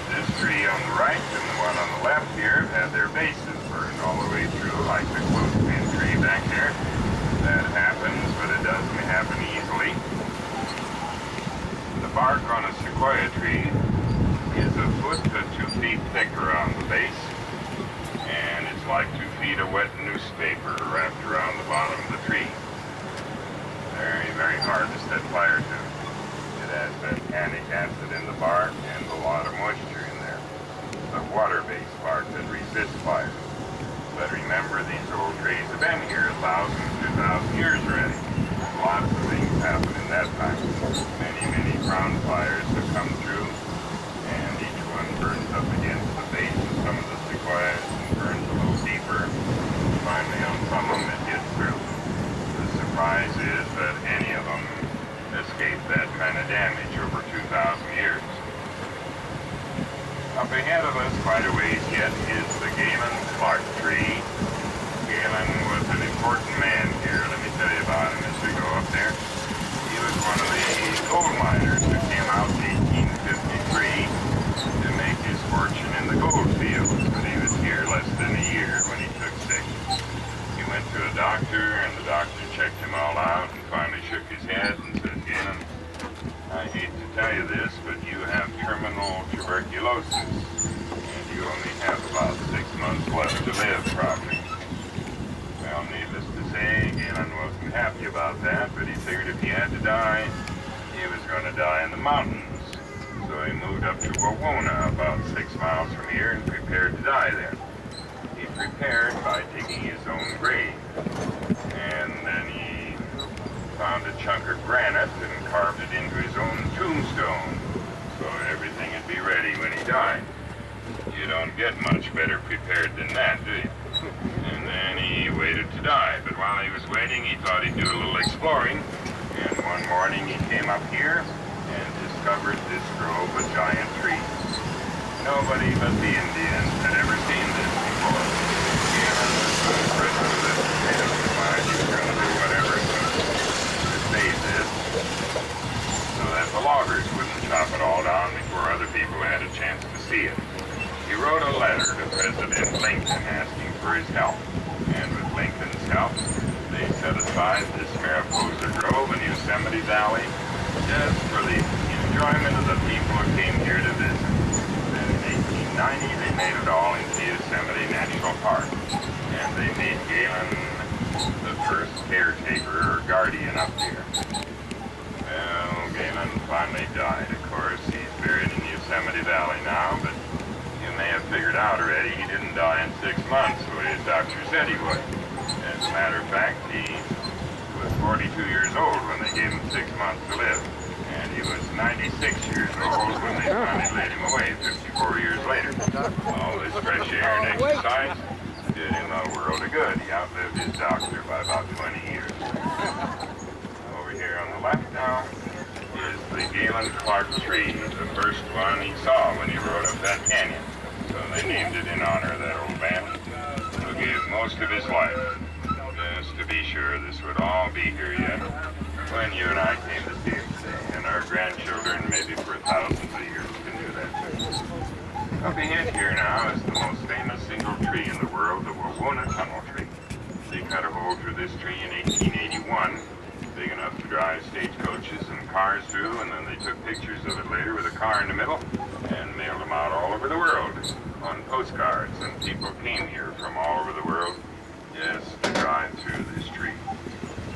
This tree on the right and the one on the left here have their bases burned all the way through, like the clothespin tree back there. That happens, but it doesn't happen easily. The bark on a sequoia tree is a foot to 2 feet thick around the base, and it's like 2 feet of wet newspaper wrapped around the bottom of the tree. Very, very hard to set fire to. It has volcanic acid in the bark and a lot of moisture in there. The water-based bark that resists fire. But remember, these old trees have been here 1,000, 2,000 years already. Lots of things happened in that time. Many, many ground fires have come through, and each one burns up against the base of some of the sequoias and burns a little deeper. Finally, on some of them, it gets through. The surprise is that any of them escape that kind of damage over 2,000 years. Up ahead of us, quite a ways yet, is the Galen Clark tree. Galen was an important man here. Let me tell you about him as we go up there. He was one of the gold miners who came out in 1853 to make his fortune in the gold fields, but he was here less than a year when he took sick. He went to a doctor, and the doctor checked him all out and finally shook his head and said, Galen, I hate to tell you this, but you have terminal tuberculosis, and you only have about 6 months left to live, probably. Well, needless to say, Galen wasn't happy about that, but he figured if he had to die, he was going to die in the mountains. So he moved up to Wawona, about 6 miles from here, and prepared to die there. He prepared by digging his own grave, and then he found a chunk of granite and carved it into his own tombstone. came up here and discovered this grove of giant trees. Nobody but the Indians had ever seen this before. Galen was so impressed with it, made up his mind he was going to do whatever to save this, so that the loggers wouldn't chop it all down before other people had a chance to see it. He wrote a letter to President Lincoln asking for his help, and with Lincoln's help, they set aside this Mariposa Grove in Yosemite Valley just for the enjoyment of the people who came here to visit. Then in 1890, they made it all into Yosemite National Park, and they made Galen the first caretaker or guardian up here. Well, Galen finally died, of course. He's buried in Yosemite Valley now, but you may have figured out already he didn't die in 6 months the way his doctor said he would. As a matter of fact, he was 42 years old when they gave him 6 months to live. And he was 96 years old when they finally laid him away 54 years later. All this fresh air and exercise did him a world of good. He outlived his doctor by about 20 years. Over here on the left now is the Galen Clark tree, the first one he saw when he rode up that canyon. So they named it in honor of that old man who gave most of his life just to be sure this would all be here yet when you and I came to see it today. And our grandchildren, maybe for thousands of years, can do that too. Up ahead here now is the most famous single tree in the world, the Wawona Tunnel tree. They cut a hole through this tree in 1881, big enough to drive stagecoaches and cars through, and then they took pictures of it later with a car in the middle and mailed them out all over the world on postcards, and people came here from all over the world just to drive through this tree.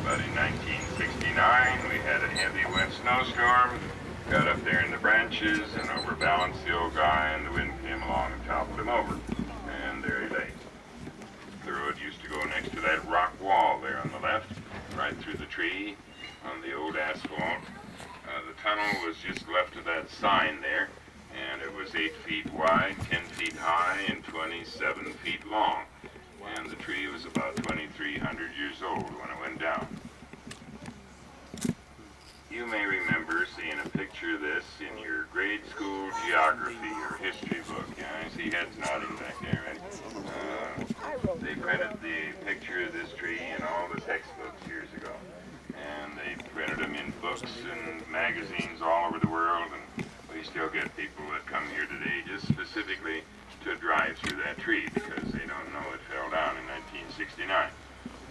But in 1969, we had a heavy wind snowstorm, got up there in the branches and overbalanced the old guy, and the wind came along and toppled him over, and there he lay. The road used to go next to that rock wall there on the left, right through the tree on the old asphalt. The tunnel was just left of that sign there, and it was 8 feet wide, 10 feet high, and 27 feet long. And the tree was about 2,300 years old when it went down. You may remember seeing a picture of this in your grade school geography or history book. Yeah, I see heads nodding back there, right? They printed the picture of this tree in all the textbooks years ago. And they printed them in books and magazines all over the world, and we still get people that come here today just specifically to drive through that tree because they don't know it fell down in 1969.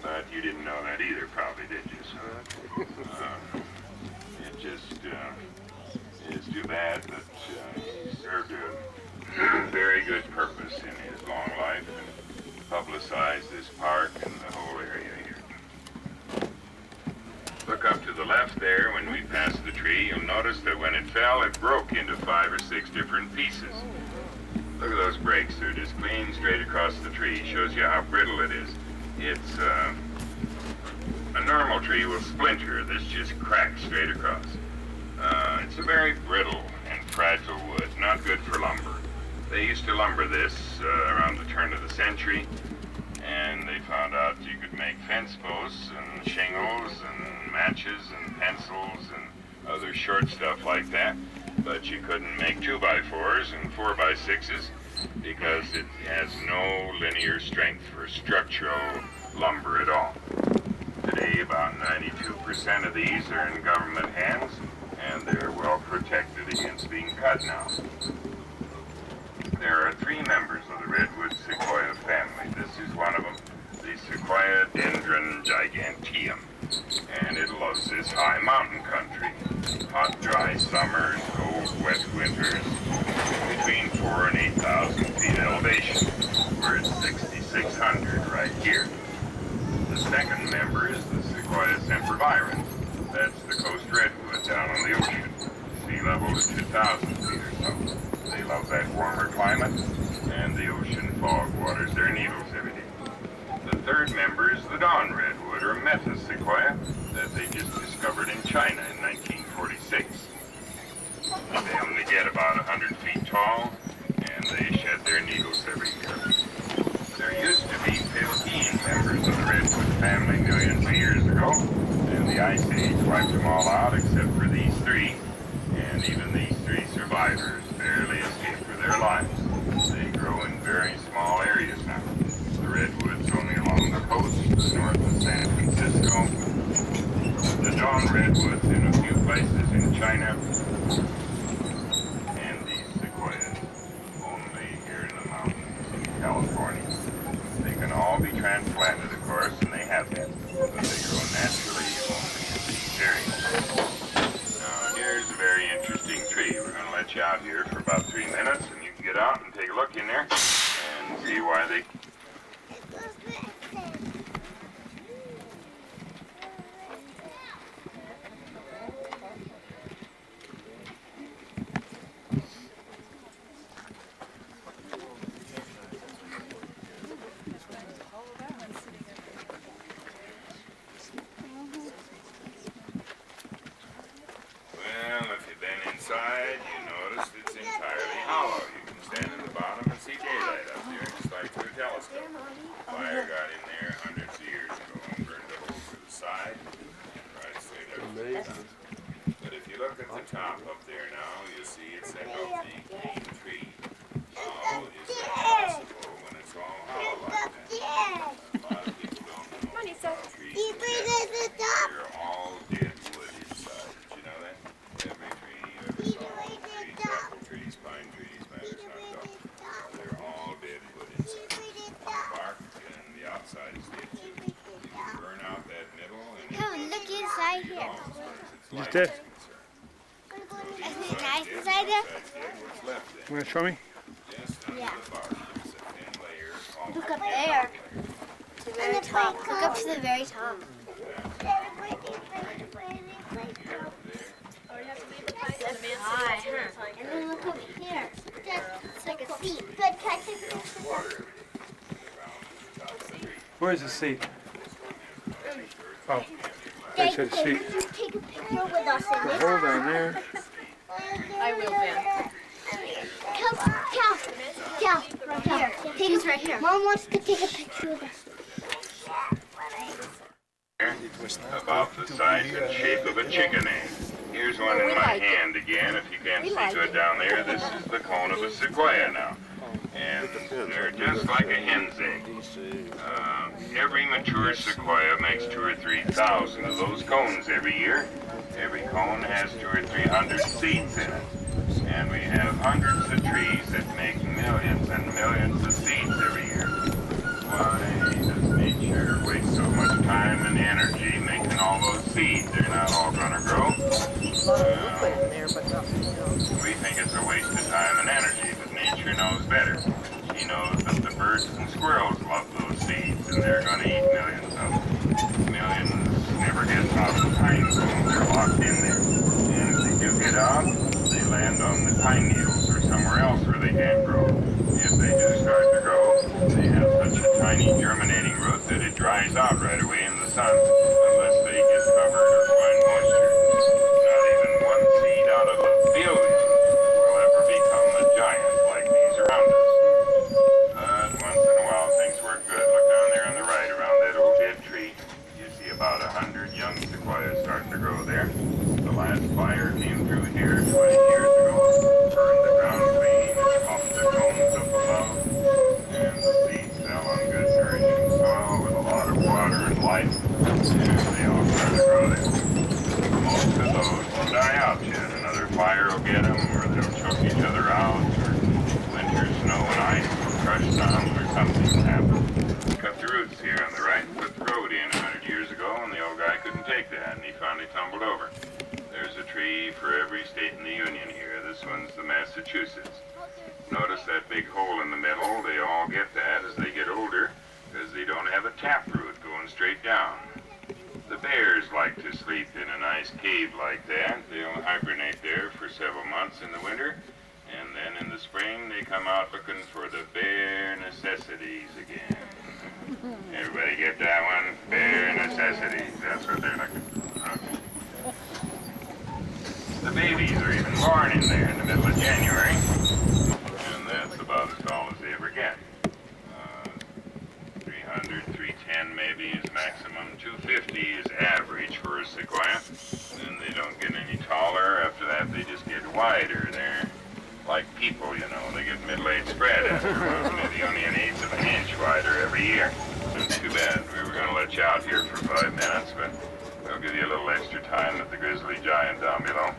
But you didn't know that either, probably, did you? So, it just is too bad, but he served a very good purpose in his long life and publicized this park and the whole area here. Look up to the left there when we pass the tree. You'll notice that when it fell, it broke into 5 or 6 different pieces. Look at those breaks. They're just clean straight across the tree. Shows you how brittle it is. It's a normal tree will splinter. This just cracks straight across. It's a very brittle and fragile wood, not good for lumber. They used to lumber this around the turn of the century, and they found out you could make fence posts and shingles and matches and pencils and other short stuff like that, but you couldn't make 2x4s and 4x6s because it has no linear strength for structural lumber at all. Today, about 92% of these are in government hands, and they're well protected against being cut now. There are 3 members of the redwood sequoia family. This is one of them, the Sequoia dendron giganteum, and it loves this high mountain country. Hot, dry summers, cold, wet winters, between 4,000 and 8,000 feet elevation. We're at 6,600 right here. The second member is the Sequoia sempervirens. That's the coast redwood down on the ocean. Sea level is 2,000 feet or so. They love that warmer climate, and the ocean fog waters their needles every day. The third member is the dawn redwood, or metasequoia, that they just discovered in China in 1946. They only get about 100 feet tall, and they shed their needles every year. There used to be 15 members of the redwood family millions of years ago, and the Ice Age wiped them all out except for the look at the top up there now, you see it's a healthy, clean tree. How is that possible when it's all hollow like that? A lot of people don't know. Trees are dead. They're all dead wood inside. Did you know that? Every tree you ever saw, trees, apple trees, pine trees, matters not dog. They're all dead wood inside. The bark and the outside is dead too. You can burn out that middle and Come look inside here. You just did. Isn't it nice inside there? You want to show me? Yeah. there's a thin layer called Look up there. To the very top. Look up to the very top. High, huh? And then look up here. It's like a seat. But catch it. Where's the seat? Oh, I said seat. Take a picture with us in it. Hold on there. I will, Ben. Cal, right here. Take us right here. Mom wants to take a picture with us. about the size and shape of a chicken egg. Here's one in my hand again. If you can't see good down there, this is the cone of a sequoia now. And they're just like a hen's egg. Every mature sequoia makes 2,000 or 3,000 of those cones every year. Every cone has 200 or 300 seeds in it. And we have hundreds of trees that make millions and millions of seeds every year. Why does nature waste so much time and energy making all those seeds? They're not all going to grow. We think it's a waste of time and energy, but nature knows better. She knows that the birds and squirrels love those seeds, and they're going to eat millions of them. Millions never get out of the pine cones. They're locked in there. And if they do get out, they land on the pine needles or somewhere else where they can't grow. If they do start to grow, they have such a tiny germinating root that it dries out right away in the sun unless they get covered or find moisture. Not even one seed out of a billion will ever become a giant like these around us. But once in a while things work good. Look down there on the right around that old dead tree. You see about 100 young sequoias starting to grow there. The last fire came through here 20 years ago, burned the ground clean, and pumped the cones up above, and the seeds fell on good nourishing soil with a lot of water and light, and they all started to grow there. Most of those will die out yet. Another fire will get them, or they'll choke each other out, or winter snow and ice will crush some, or something will happen. Cut the roots here on the right and put the road in 100 years ago, and the old guy couldn't take that, and he finally tumbled over. There's a tree for every state in the Union here. This one's the Massachusetts. Notice that big hole in the middle. They all get that as they get older because they don't have a taproot going straight down. The bears like to sleep in a nice cave like that. They'll hibernate there for several months in the winter, and then in the spring they come out looking for the bare necessities again. Everybody get that one? Bare necessities. That's what they're looking for. Okay. The babies are even born in there in the middle of January, and that's about as tall as they ever get. 300, 310 maybe is maximum. 250 is average for a sequoia. Then they don't get any taller. After that, they just get wider. They're like people, you know. They get middle-aged spread after maybe only an eighth of an inch wider every year. It's too bad. We were going to let you out here for 5 minutes, but we'll give you a little extra time with the grizzly giant down below.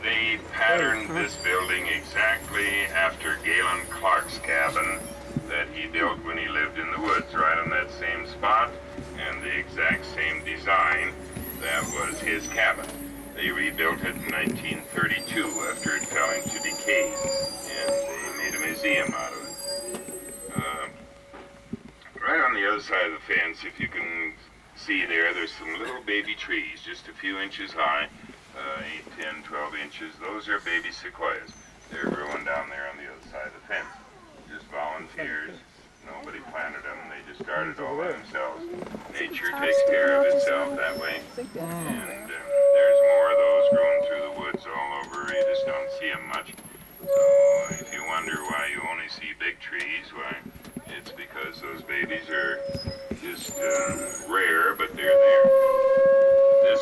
They patterned this building exactly after Galen Clark's cabin that he built when he lived in the woods, right on that same spot, and the exact same design that was his cabin. They rebuilt it in 1932 after it fell into decay, and they made a museum out of it. Right on the other side of the fence, if you can see there's some little baby trees, just a few inches high, 8, 10, 12 inches. Those are baby sequoias. They're growing down there on the other side of the fence. Just volunteers. Nobody planted them. They just started all by themselves. Nature takes care of itself that way. And there's more of those growing through the woods all over. You just don't see them much. So if you wonder why you only see big trees, why, it's because those babies are just rare, but they're there. This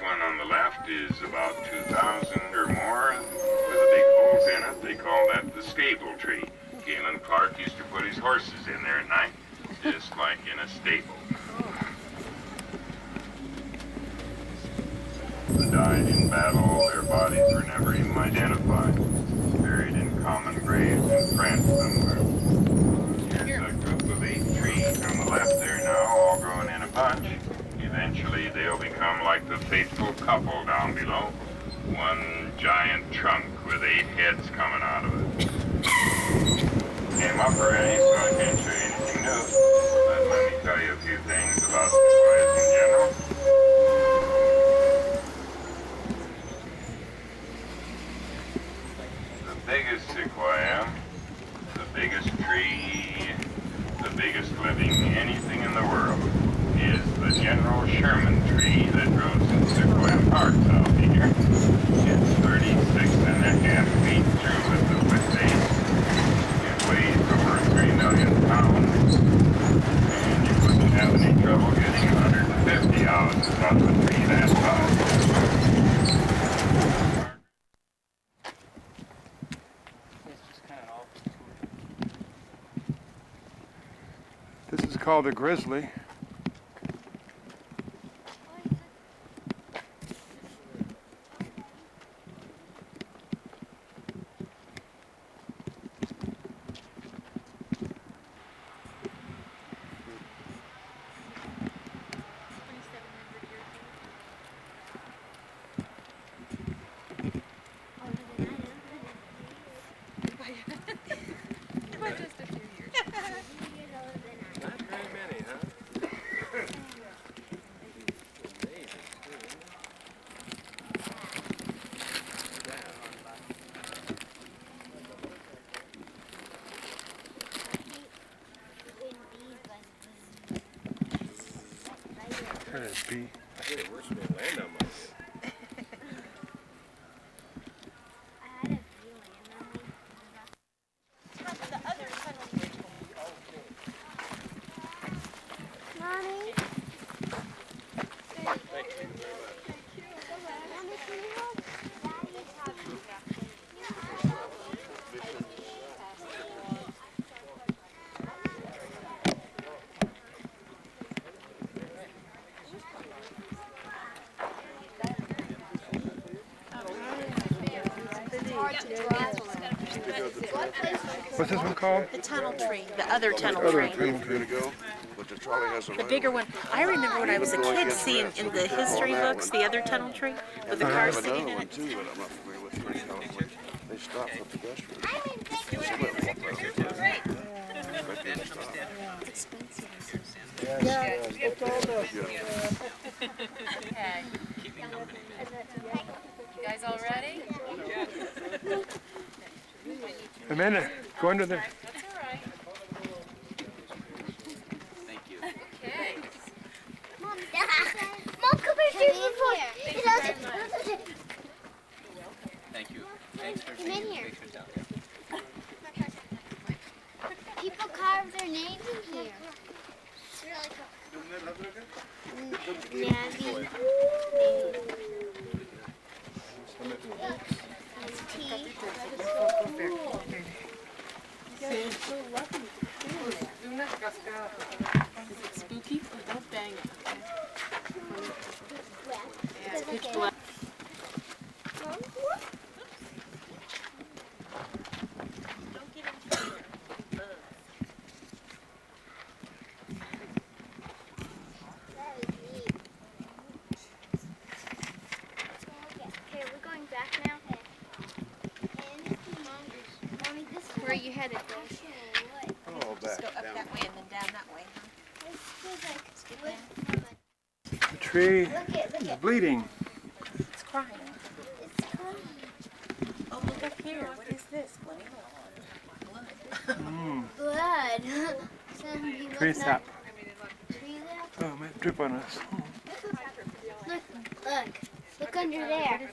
one on the left is about 2,000 or more with a big holes in it. They call that the stable tree. Galen Clark used to put his horses in there at night, just like in a stable. They died in battle. Their bodies were never even identified. Buried in common graves in France somewhere. Here's a group of 8 trees on the left there now, all growing in a bunch. Eventually they'll become like the faithful couple down below. One giant trunk with 8 heads coming out of it. Came up already, so I can't show you anything new. But let me tell you a few things about sequoias in general. The biggest sequoia, the biggest tree, the biggest living anything in the world is the General Sherman tree that grows in Sequoia Park out here. It's 36.5 feet through at the wood base. It weighs over 3 million pounds, and you wouldn't have any trouble getting 150 ounces out of a tree that high. This is called the grizzly. That is bee. I hit it worse than it land on my head. Mommy? What's this one called? The tunnel tree, the other tunnel Other tree. tunnel tree. To go, but the trolley has a The bigger one. I remember when I was a kid seeing in the history books the other tunnel tree with the I cars have sitting another in one it. too, but I'm not familiar with it. They stop for pedestrians. Okay. You guys all ready? Amanda, go under there. That's all right. Thank you. Okay. Mom, come here. Thank you very much. Thank you. Thanks for Come in taking the here. pictures down. People carve their names in here. It's really cool. Nabby. Is it spooky? Don't bang it. Yeah, it's pitch black. Okay, we're going back now. Mommy, this is where you headed. Oh, back Go up down. that way and then down that way. The tree Look is at. bleeding. It's crying. It's crying. Oh, look up here. What is this? Blood. Somebody Tree look sap. Tree sap? Oh, it might drip on us. Look under there.